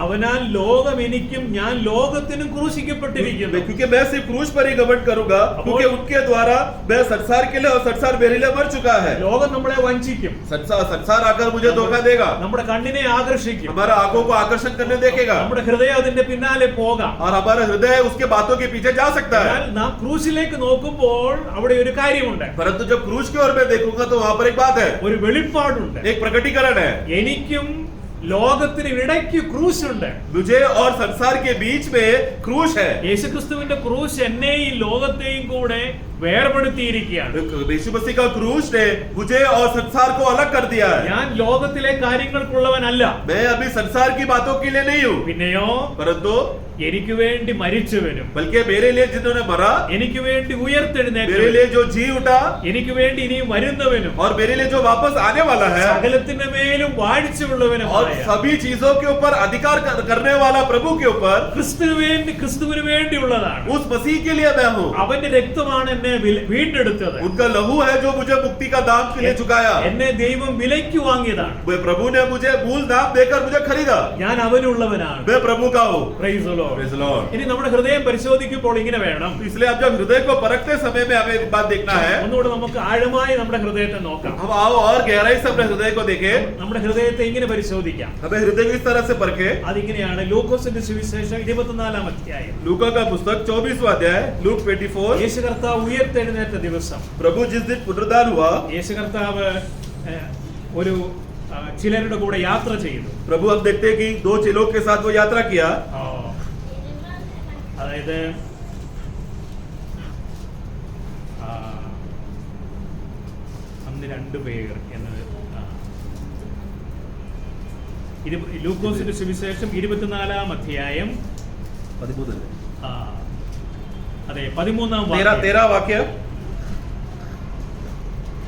അവനാൽ ലോകം എനിക്കും ഞാൻ ലോകത്തിനും ക്രൂശിക്കപ്പെട്ടിരിക്കുന്നു. क्योंकि मैं सिर्फ क्रूस पर ही घमंड करूंगा, क्योंकि उनके द्वारा मैं संसार के लिए और संसार मेरे लिए मर चुका है. ലോകം നമ്മളെ വഞ്ചിക്കും. संसार आकर मुझे धोखा देगा. നമ്മുടെ കണ്ണിനെ ആകർഷിക്കും. हमारा आंखों को आकर्षण करने देखेगा. നമ്മുടെ ഹൃദയം അതിന്റെ പിന്നാലെ പോകാം. और हमारा हृदय उसके बातों के पीछे जा सकता है. എന്നാൽ നാം ക്രൂശിലേക്ക് നോക്കുമ്പോൾ അവിടെ ഒരു കാര്യമുണ്ട്. परंतु जब क्रूस की ओर मैं देखूंगा तो वहाँ पर एक बात है, ഒരു വെളിപ്പാടുണ്ട്. एक प्रकटीकरण है. എനിക്കും ലോകത്തിന് ഇടയ്ക്ക് ക്രൂശ് ഉണ്ട്. मुझे और संसार के बीच में क्रूस है. യേശുക്രിസ്തുവിന്റെ ക്രൂശ് എന്നെയും ലോകത്തെയും കൂടെ വേർപെടുത്തിയിരിക്കുകയാണ്. यीशु मसीह का क्रूस ने मुझे और संसार को अलग कर दिया है. ഞാൻ ലോകത്തിലെ കാര്യങ്ങൾക്കുള്ളവനല്ല. मैं अभी संसार की बातों के लिए नहीं हूँ, പിന്നെയോ परंतु എനിക്ക് വേണ്ടി മരിച്ചവനും बल्कि मेरे लिए जिन्होंने मरा, എനിക്ക് വേണ്ടി मेरे ഉയർത്തെഴുന്നേറ്റവനും लिए जो जी उठा എനിക്ക് വേണ്ടി ഇനിയും വരുന്നവനും और मेरे लिए जो वापस आने वाला है സകലത്തിന്റെ മേലും വാഴ്ചയുള്ളവനും और सभी चीजों के ऊपर अधिकार करने वाला प्रभु के ऊपर ക്രിസ്തുവിന് വേണ്ടിയുള്ളതാണ്. उस मसीह के लिए मैं हूँ. അവന്റെ രക്തമാണ് എന്നെ എന്നെ വീണ്ടെടുത്തത്. उनका लहू है जो मुझे मुक्ति का दाम के लिए चुकाया. എന്നെ ദൈവം വിലയ്ക്ക് വാങ്ങിയതാണ്. प्रभु ने मुझे मूल दाम देकर मुझे खरीदा. ഞാൻ അവനുള്ളവനാണ്. मैं प्रभु का हूँ. Praise the Lord. Praise the Lord. ഇനി നമ്മുടെ ഹൃദയം പരിശോധിക്കുമ്പോൾ ഇങ്ങനെ വേണം. इसलिए आप जब हृदय को परखते समय में हमें एक बात देखना है. ഒന്നുകൂടെ നമുക്ക് ആഴമായി നമ്മുടെ ഹൃദയത്തെ നോക്കാം. हम आओ और गहराई से अपने हृदय को देखें. നമ്മുടെ ഹൃദയത്തെ ഇങ്ങനെ പരിശോധിക്കാം. हमें हृदय को इस तरह से परखे. അതിങ്ങനെയാണ് ലൂക്കോസിന്റെ സുവിശേഷം 24-ാം അധ്യായം. लूका का पुस्तक 24वां अध्याय, लूक 24. യേശു കർത്താവ് ഉയർത്തെഴുന്നേറ്റ ദിവസം, प्रभु जिस दिन पुनरुद्धार हुआ, യേശു കർത്താവ് ഒരു ചിലരുടെ കൂടെ യാത്ര ചെയ്തു. प्रभु हम देखते हैं कि 2 चेलों के साथ वो यात्रा किया. അതായത് അന്ന് 2 പേർ എന്നത് ലൂക്കോസിന്റെ സുവിശേഷം 24-ാം അധ്യായം 13 അതെ 13-ാം 13 वाक्य.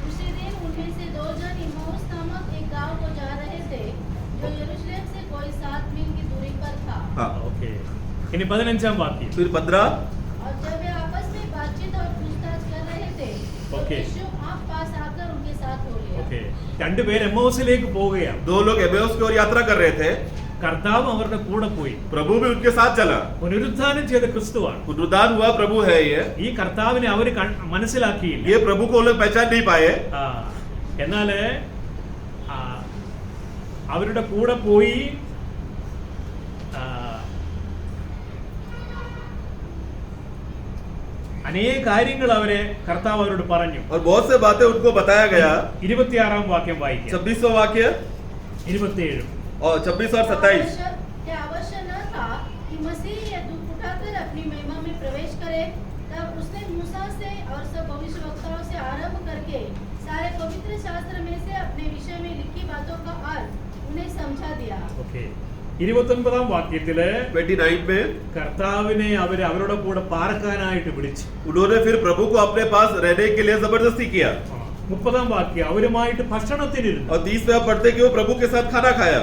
उसी दिन उनमें से 2 जन इम्माउस नामक एक गांव को जा रहे थे जो यरूशलेम से कोई 7 मील की दूरी पर था. हाँ. ഓക്കേ. ഇനി 15-ാം വാക്യം. फिर 15. और जब वे आपस में बातचीत और पूछताछ कर रहे थे तो ओके. यीशु आप पास आकर उनके साथ हो लिया. ഓക്കേ. 2 പേർ എമ്മൗസിലേക്ക് പോവുകയാണ്. 2 लोग एमेउस की ओर यात्रा कर रहे थे. കർത്താവ് അവരുടെ കൂടെ പോയി. प्रभु भी उनके साथ चला. പുനരുത്ഥാനം ചെയ്ത ക്രിസ്തുവാണ്. पुनरुद्धार हुआ प्रभु है ये. ഈ കർത്താവിനെ അവർ മനസ്സിലാക്കിയില്ല. ये प्रभु को लोग पहचान नहीं पाए. എന്നാൽ അവരുടെ കൂടെ പോയി അനേക കാര്യങ്ങൾ അവരെ കർത്താവ് അവരോട് പറഞ്ഞു. और बहुत से बातें उनको बताया गया. 26-ാം വാക്യം വായിക്കാം. 26वां वाक्य 27 और 26 और 27. क्या आवश्यक न था कि मसीह यह दुख उठाकर अपनी महिमा में प्रवेश करे? तब उसने मूसा से और सब भविष्यवक्ताओं से आरंभ करके सारे पवित्र शास्त्र में से अपने विषय में लिखी बातों का अर्थ उन्हें समझा दिया. ഓക്കേ. 29-ാം വാക്യത്തില് 29 में കർത്താവിനെ അവരുടെ കൂടെ പാർക്കാനായിട്ട് വിളിച്ചു. उन्होंने फिर प्रभु को अपने पास रहने के लिए जबरदस्ती किया. 30-ാം വാക്യം അവരുമായിട്ട് ഭക്ഷണത്തിനിരുന്നു. और 30 में आप पढ़ते कि वो प्रभु के साथ खाना खाया.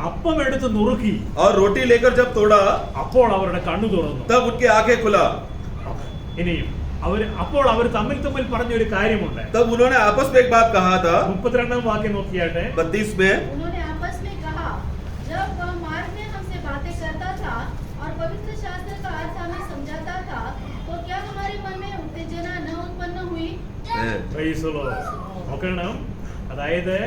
അപ്പം എടുത്ത് നുറുക്കി. और रोटी लेकर जब तोड़ा അപ്പോൾ അവരുടെ കണ്ണു തുറന്നു. तब उनकी आंखें खुला. ഇനിയും അപ്പോൾ അവർ തമ്മിൽ പറഞ്ഞൊരു കാര്യമുണ്ട്. तब उन्होंने आपस में एक बात कहा था. 32-ാം വാക്യം നോക്കിയാട്ടെ. 32 में उन्होंने आपस में कहा, जब वह मार्ग में हमसे बातें करता था और पवित्र शास्त्र का अर्थ हमें समझाता था तो क्या हमारे मन में उत्तेजना न उत्पन्न हुई? Praise the Lord. നോക്കണം. അതായത്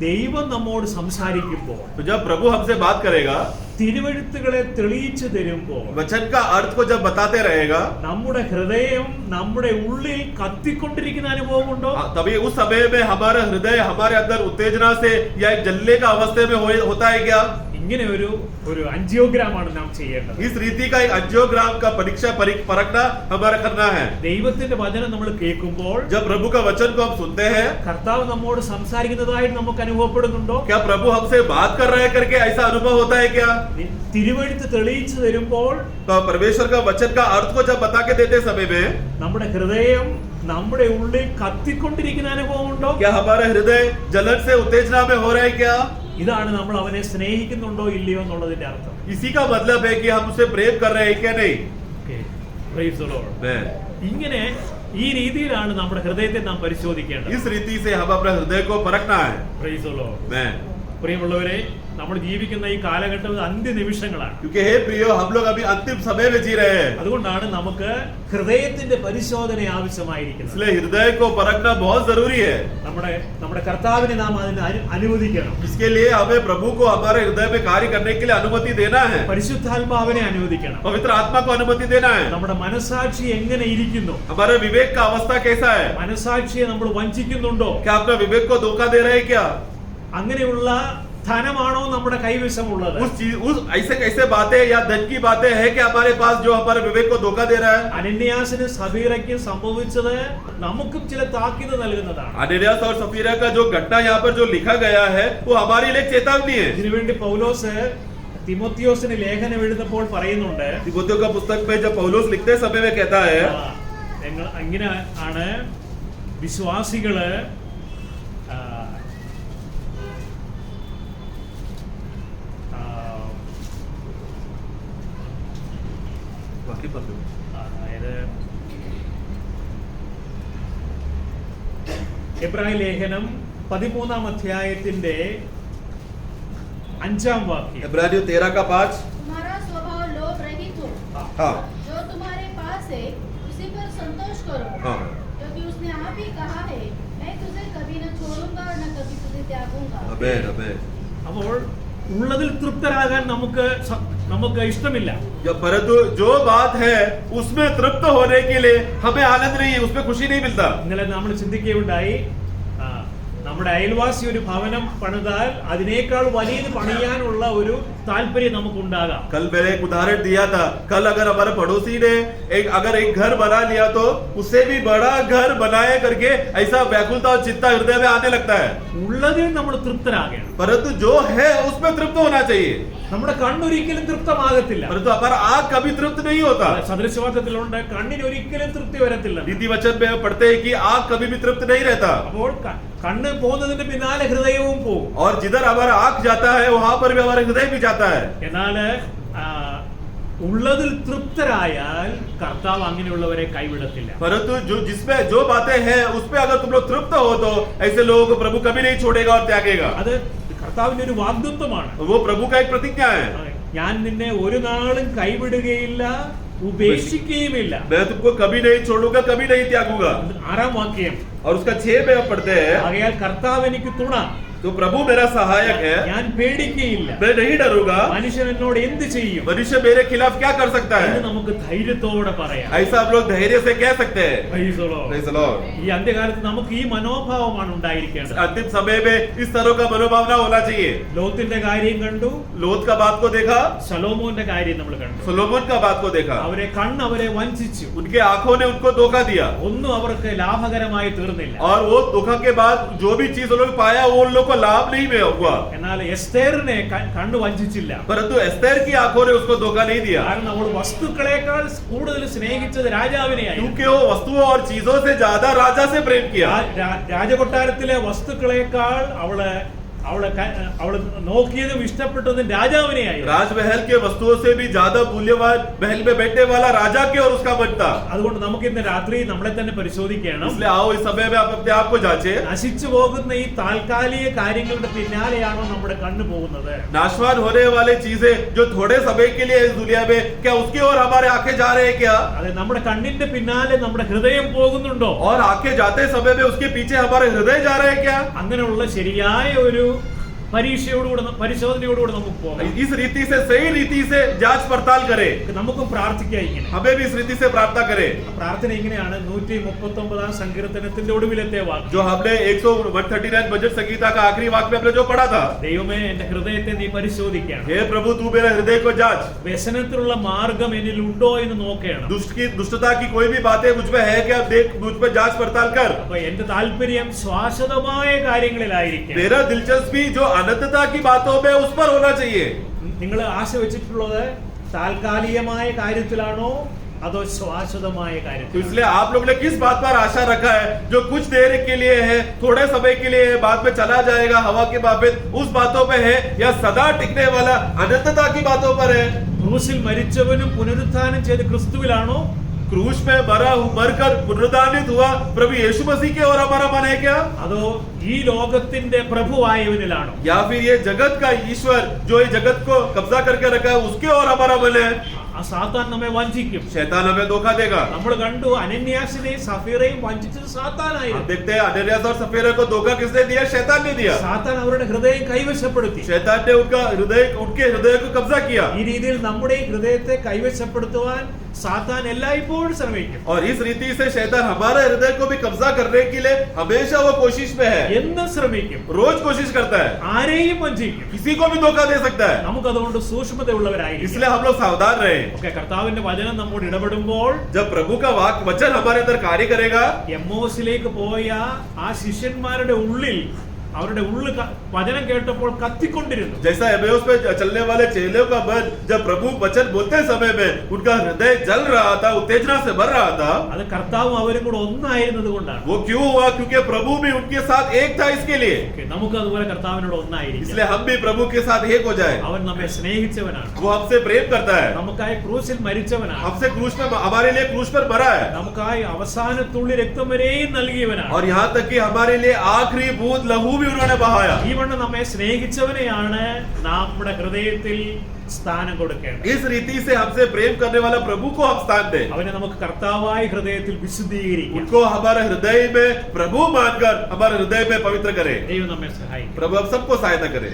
ദൈവം നമ്മോട് സംസാരിക്കുമ്പോൾ, तो जब प्रभु हमसे बात करेगा, തിരുവെഴുത്തുകളെ തെളിയിച്ചു തരുമ്പോൾ, वचन का अर्थ को जब बताते रहेगा, നമ്മുടെ ഹൃദയം നമ്മുടെ ഉള്ളിൽ കത്തിക്കൊണ്ടിരിക്കുന്ന അനുഭവമുണ്ടോ? तभी उस समय में हमारा हृदय हमारे अंदर उत्तेजना से या एक जलने का अवस्था में होता है क्या? ഇങ്ങനെ ഒരു ആൻജിയോഗ്രാമാണ് നാം ചെയ്യേണ്ടത്. इस रीति का एक एंजियोग्राम का परीक्षा परखना हमारा करना है. ദൈവത്തിന്റെ വചനം നമ്മൾ കേൾക്കുമ്പോൾ, जब प्रभु का वचन को हम सुनते हैं, കർത്താവ് നമ്മോട് സംസാരിക്കുന്നതായിട്ട് നമുക്ക് അനുഭവപ്പെടുന്നുണ്ടോ? क्या प्रभु हमसे बात कर रहे हैं करके ऐसा अनुभव होता है क्या? തിരുവെഴുത്ത് തെളിയിച്ചു തരുമ്പോൾ, तो परमेश्वर का वचन का अर्थ को जब बता के देते समय में നമ്മുടെ ഹൃദയം നമ്മുടെ ഉള്ളിൽ കത്തിക്കൊണ്ടിരിക്കുന്ന അനുഭവമുണ്ടോ? क्या हमारा हृदय जलन से उत्तेजना में हो रहा है क्या? ഇതാണ് നമ്മൾ അവനെ സ്നേഹിക്കുന്നുണ്ടോ ഇല്ലയോ എന്നുള്ളതിന്റെ അർത്ഥം. इसी का मतलब है कि हम उसे प्रेम कर रहे हैं क्या नहीं. Praise the Lord. ഇങ്ങനെ ഈ രീതിയിലാണ് നമ്മുടെ ഹൃദയത്തെ നാം പരിശോധിക്കേണ്ടത്. इस रीति से हम अपने हृदय को परखना है. Praise the Lord. പ്രിയമുള്ളവരെ, നമ്മൾ ജീവിക്കുന്ന ഈ കാലഘട്ടം അന്ത്യനിമിഷങ്ങളാണ്. क्योंकि हे प्रियो, हम लोग अभी अंतिम समय में जी रहे हैं. അതുകൊണ്ടാണ് നമുക്ക് ഹൃദയത്തിന്റെ പരിശോധന ആവശ്യമായിരിക്കുന്നത്. इसलिए हृदय को परखना बहुत जरूरी है. നമ്മുടെ കർത്താവിനെ നാം അതിന് അനുവദിക്കണം. इसके लिए हमें प्रभु को हमारे हृदय में कार्य करने के लिए अनुमति देना है. പരിശുദ്ധാത്മാവിനെ അനുവദിക്കണം. पवित्र आत्मा को अनुमति देना है. നമ്മുടെ മനസാക്ഷി എങ്ങനെ ഇരിക്കുന്നു? हमारे विवेक का अवस्था कैसा है? മനസാക്ഷിയെ നമ്മൾ വഞ്ചിക്കുന്നുണ്ടോ? क्या अपना विवेक को धोखा दे रहे हैं क्या? അങ്ങനെയുള്ള ധനമാണോ നമ്മുടെ കൈവശമുള്ളത്? उस ऐसे बातें या धन की बातें है कि हमारे पास जो हमारे विवेक को धोखा दे रहा है? അനന്യാസിനും സഫീറയ്ക്കും സംഭവിച്ചത് നമുക്കും ചില താക്കീത് നൽകുന്നതാണ്. अनन्यास और सफीरा का जो घटना यहाँ पर जो लिखा गया है वो हमारे लिए चेतावनी है. ഇതിനുവേണ്ടി പൗലോസ് തിമോത്തിയോസിന് ലേഖനം എഴുതുമ്പോൾ പറയുന്നുണ്ട്. तिमोथियोस का पुस्तक में जब पौलुस लिखते समय में कहता है, ഇങ്ങനെ ആണ് വിശ്വാസികള് അതായത് എബ്രായ ലേഖനം 13-ാം അധ്യായത്തിന്റെ 5-ാം വാക്യം. इब्रानियों 13 का 5. तुम्हारा स्वभाव लोभ रहित हो, हाँ जो तुम्हारे पास है उसी पर संतोष करो, हाँ क्योंकि उसने आप ही कहा है, मैं तुझे कभी न छोड़ूंगा और न कभी तुझे त्यागूंगा. आमेन आमेन. അപ്പോൾ ഉള്ളതിൽ തൃപ്തരാകാൻ നമുക്ക് ഇഷ്ടമില്ല. परंतु जो बात है उसमें तृप्त होने के लिए हमें आनंद नहीं है, उसमें खुशी नहीं मिलता. ഇന്നലെ നമ്മൾ ചിന്തിക്കുകയുണ്ടായി, നമ്മുടെ അയൽവാസി ഒരു ഭവനം പണിതാൽ അതിനേക്കാൾ വലിയത് പണിയാനുള്ള ഒരു താല്പര്യം നമുക്കുണ്ടാകാം. कल मैंने एक उदाहरण दिया था. कल अगर हमारे पड़ोसी ने अगर एक घर बना लिया तो उससे भी बड़ा घर बनाए करके ऐसा व्याकुलता और चिंता हृदय में आने लगता है. ഉള്ളതിൽ നമ്മൾ തൃപ്തരാകണം. परंतु जो है उसमें तृप्त होना चाहिए. നമ്മുടെ കണ്ണൊരിക്കലും തൃപ്തമാകത്തില്ല. परंतु हमारा आँख कभी तृप्त नहीं होता. സദൃശവാദത്തിലുണ്ട്, കണ്ണിന് ഒരിക്കലും തൃപ്തി വരത്തില്ല. नीति वचन में पढ़ते हैं कि आँख कभी भी तृप्त नहीं रहता. അപ്പോൾ കണ്ണ് പോകുന്നതിന്റെ പിന്നാലെ ഹൃദയവും പോകും. और जिधर हमारा आँख जाता है वहां पर भी हमारा हृदय भी जाता है. എന്നാൽ ഉള്ളതിൽ തൃപ്തരായാൽ കർത്താവ് അങ്ങനെയുള്ളവരെ കൈവിടത്തില്ല. परंतु जिसमें जो बातें हैं उसमें अगर तुम लोग तृप्त हो तो ऐसे लोगों को प्रभु कभी नहीं छोड़ेगा और त्यागेगा. അത് കർത്താവിന്റെ ഒരു വാഗ്ദത്തമാണ്. वो प्रभु का एक प्रतिज्ञा है. ഞാൻ നിന്നെ ഒരു നാളും കൈവിടുകയില്ല, ഉപേക്ഷിക്കുകയുമില്ല. मैं तुमको कभी नहीं छोड़ूंगा, कभी नहीं त्यागूंगा. 6-ാം വാക്യം. और उसका 6 में हम पढ़ते हैं, ആകയാൽ കർത്താവ് എനിക്ക് തുണ, तो प्रभु मेरा सहायक है, ഞാൻ പേടിക്കുകയില്ല. मैं नहीं डरूंगा. മനുഷ്യൻ എന്നോട് എന്ത് ചെയ്യും मनुष्य मेरे खिलाफ क्या कर सकता എന്ന് है? നമുക്ക് ധൈര്യത്തോടെ പറയാം. ऐसा हम लोग धैर्य से कह सकते हैं. Praise the Lord. Praise the Lord. ഈ അന്ത്യകാലത്ത് നമുക്ക് ഈ മനോഭാവമാണ് ഉണ്ടായിരിക്കേണ്ടത്. अंतिम समय में इस तरह का मनोभावना होना चाहिए. ലോത്തിന്റെ കാര്യം കണ്ടു, लोत का बात को देखा, ശലോമോന്റെ കാര്യം നമ്മൾ കണ്ടു. सोलोमन का बात को देखा. അവരെ വഞ്ചിച്ചു. उनके आंखों ने उनको धोखा दिया ഒന്നും അവർക്ക് ലാഭകരമായി തീർന്നില്ല. और वो धोखा के बाद जो भी चीज उन लोग पाया वो उन लोग को लाभ नहीं हुआ. എന്നാൽ എസ്തേറിനെ കണ്ണു വഞ്ചിച്ചില്ല. परंतु एस्तेर की आंखों ने उसको धोखा नहीं दिया, കാരണം അവൾ വസ്തുക്കളെക്കാൾ കൂടുതൽ സ്നേഹിച്ചത് രാജാവിനെയായി. क्योंकि वो वस्तुओं और चीजों से ज्यादा राजा से प्रेम किया. രാജകൊട്ടാരത്തിലെ വസ്തുക്കളെക്കാൾ അവള് നോക്കിയതും ഇഷ്ടപ്പെട്ടതും രാജാവിനെയായി. राजमहल के वस्तुओं से भी ज्यादा मूल्यवान महल में बैठने वाला राजा के और उसका मन था. അതുകൊണ്ട് നമുക്ക് ഇന്ന് രാത്രി നമ്മളെ തന്നെ പരിശോധിക്കണം. इसलिए आओ इस समय में आप अपने आप को जांचें. നശിച്ചു പോകുന്ന ഈ താൽക്കാലിക കാര്യങ്ങളുടെ പിന്നാലെയാണോ നമ്മുടെ കണ്ണു പോകുന്നത്? नाशवान होने वाली चीजें जो थोड़े समय के लिए इस दुनिया में, क्या उसकी ओर हमारे आंखें जा रहे हैं क्या? അതെ, നമ്മുടെ കണ്ണിന്റെ പിന്നാലെ നമ്മുടെ ഹൃദയം പോകുന്നുണ്ടോ? और आंखें जाते समय में उसके पीछे हमारे हृदय जा रहे हैं क्या? അങ്ങനെയുള്ള ശരിയായ ഒരു പരിശോധനയോടുകൂടെ നമുക്ക് പോകാം. इस रीति से, सही रीति से जांच पड़ताल करें. നമുക്ക് പ്രാർത്ഥിക്കാം ഇങ്ങനെ. हमें भी इस रीति से प्रार्थना करें. പ്രാർത്ഥന ഇങ്ങനെയാണ്. 139-ാം സങ്കീർത്തനത്തിന്റെ ഒടുവിലത്തെ വാക്യം. जो हमने 139 भजन संगीता का आखिरी वाक्य में हमने जो पढ़ा था, ദൈവമേ, എന്റെ ഹൃദയത്തെ നീ പരിശോധിക്കണം. हे प्रभु तू मेरे हृदय को जांच. വ്യസനത്തിലുള്ള മാർഗം എന്നിൽ ഉണ്ടോ എന്ന് നോക്കണം. दुष्टता की कोई भी बातें मुझ में है क्या, देख, मुझ पे जांच पड़ताल कर. അപ്പൊ എന്റെ താല്പര്യം ശാശ്വതമായ കാര്യങ്ങളിലായിരിക്കും. मेरा दिलचस्पी जो अनंतता की बातों में उस पर होना चाहिए. നിങ്ങൾ ആശ വെച്ചിട്ടുള്ളത് താൽക്കാലികമായ കാര്യത്തിലാണോ അതോ ശാശ്വതമായ तो കാര്യത്തിൽ? इसलिए आप लोग ने किस बात पर आशा रखा है? जो कुछ देर के लिए है, थोड़े समय के लिए है, बाद में चला जाएगा हवा के बाबत, उस बातों पे है, या सदा टिकने वाला अनंतता की बातों पर है? ക്രൂശിൽ മരിച്ചവനും പുനരുത്ഥാനം ചെയ്ത ക്രിസ്തുവിലാണോ क्रूस पे मरकर पुनरुत्थानित हुआ प्रभु यीशु मसीह के और हमारा मन है क्या? അതോ ഈ ലോകത്തിന്റെ പ്രഭുവായവനിലാണോ? या फिर ये जगत का ईश्वर जो ये जगत को कब्जा करके रखा है उसके और हमारा मन है? ആ സാത്താൻ നമ്മെ വഞ്ചിക്കും. शैतान हमें धोखा देगा. നമ്മൾ കണ്ടു, അനന്യാസിനെയും സഫീറയും വഞ്ചിച്ചത് हम സാത്താനായിരുന്നു. देखते हैं अनन्यास और सफीरा को धोखा किसने दिया? शैतान ने दिया. സാത്താൻ അവരുടെ ഹൃദയം കൈവശപ്പെടുത്തി. शैतान ने उनके हृदय को कब्जा किया. ഈ രീതിയിൽ നമ്മുടെ ഹൃദയത്തെ കൈവശപ്പെടുത്തുവാൻ സാത്താൻ എല്ലായ്പ്പോഴും ശ്രമിക്കും. और इस रीति से शैतान हमारे हृदय को भी कब्जा करने के लिए हमेशा वो कोशिश में है. എന്നും ശ്രമിക്കും. रोज कोशिश करता है. ആരെയും വഞ്ചിക്കും. किसी को भी धोखा दे सकता है. നമുക്കതുകൊണ്ട് സൂക്ഷ്മതയുള്ളവരായിരിക്കും. इसलिए हम लोग सावधान रहे. ഓക്കെ, കർത്താവിന്റെ വചനം നമ്മോട് ഇടപെടുമ്പോൾ जब प्रभु का वचन हमारे अंदर कार्य करेगा, എമ്മോസിലേക്ക് പോയ ആ ശിഷ്യന്മാരുടെ ഉള്ളിൽ അവരുടെ ഉള്ളു വചനം കേട്ടപ്പോൾ കത്തിക്കൊണ്ടിരുന്നു. जैसा एमेउस पे चलने वाले चेलों का मन जब प्रभु वचन बोलते समय में उनका हृदय जल रहा था, उत्तेजना से भर रहा था. അത് കർത്താവും അവരും കൂടെ ഒന്നായിരുന്നത് കൊണ്ടാണ്. वो क्यों हुआ? क्योंकि प्रभु भी उनके साथ एक था इसके लिए. നമുക്ക് അതുപോലെ കർത്താവിനോട് ഒന്നായിരിക്കാം. इसलिए हम भी प्रभु के साथ एक हो जाए. അവൻ നമ്മെ സ്നേഹിച്ചവനാണ്. वो हमसे प्रेम करता है. നമുക്കായി ക്രൂശിൽ മരിച്ചവനാണ്. हमसे क्रूस पे, हमारे लिए क्रूस पर मरा है. നമുക്കായി അവസാനത്തുള്ളി രക്തം വരെയും നൽകിയവനാണ്. और यहाँ तक कि हमारे लिए आखिरी बूंद लहू भी उन्होंने बहाया. ഈ വണ്ണം നമ്മെ സ്നേഹിച്ചവനെയാണ് നമ്മുടെ ഹൃദയത്തിൽ സ്ഥാനം കൊടുക്കേണ്ടത്. इस रीति से हमसे प्रेम करने वाला प्रभु को हम स्थान दें. അവനെ നമുക്ക് കർത്താവായി ഹൃദയത്തിൽ വിശുദ്ധീകരിക്കാം. उनको हमारे हृदय में प्रभु मानकर हमारे हृदय में पवित्र करें. ദൈവം നമ്മെ സഹായിക്കും. प्रभु हम सबको सहायता करे.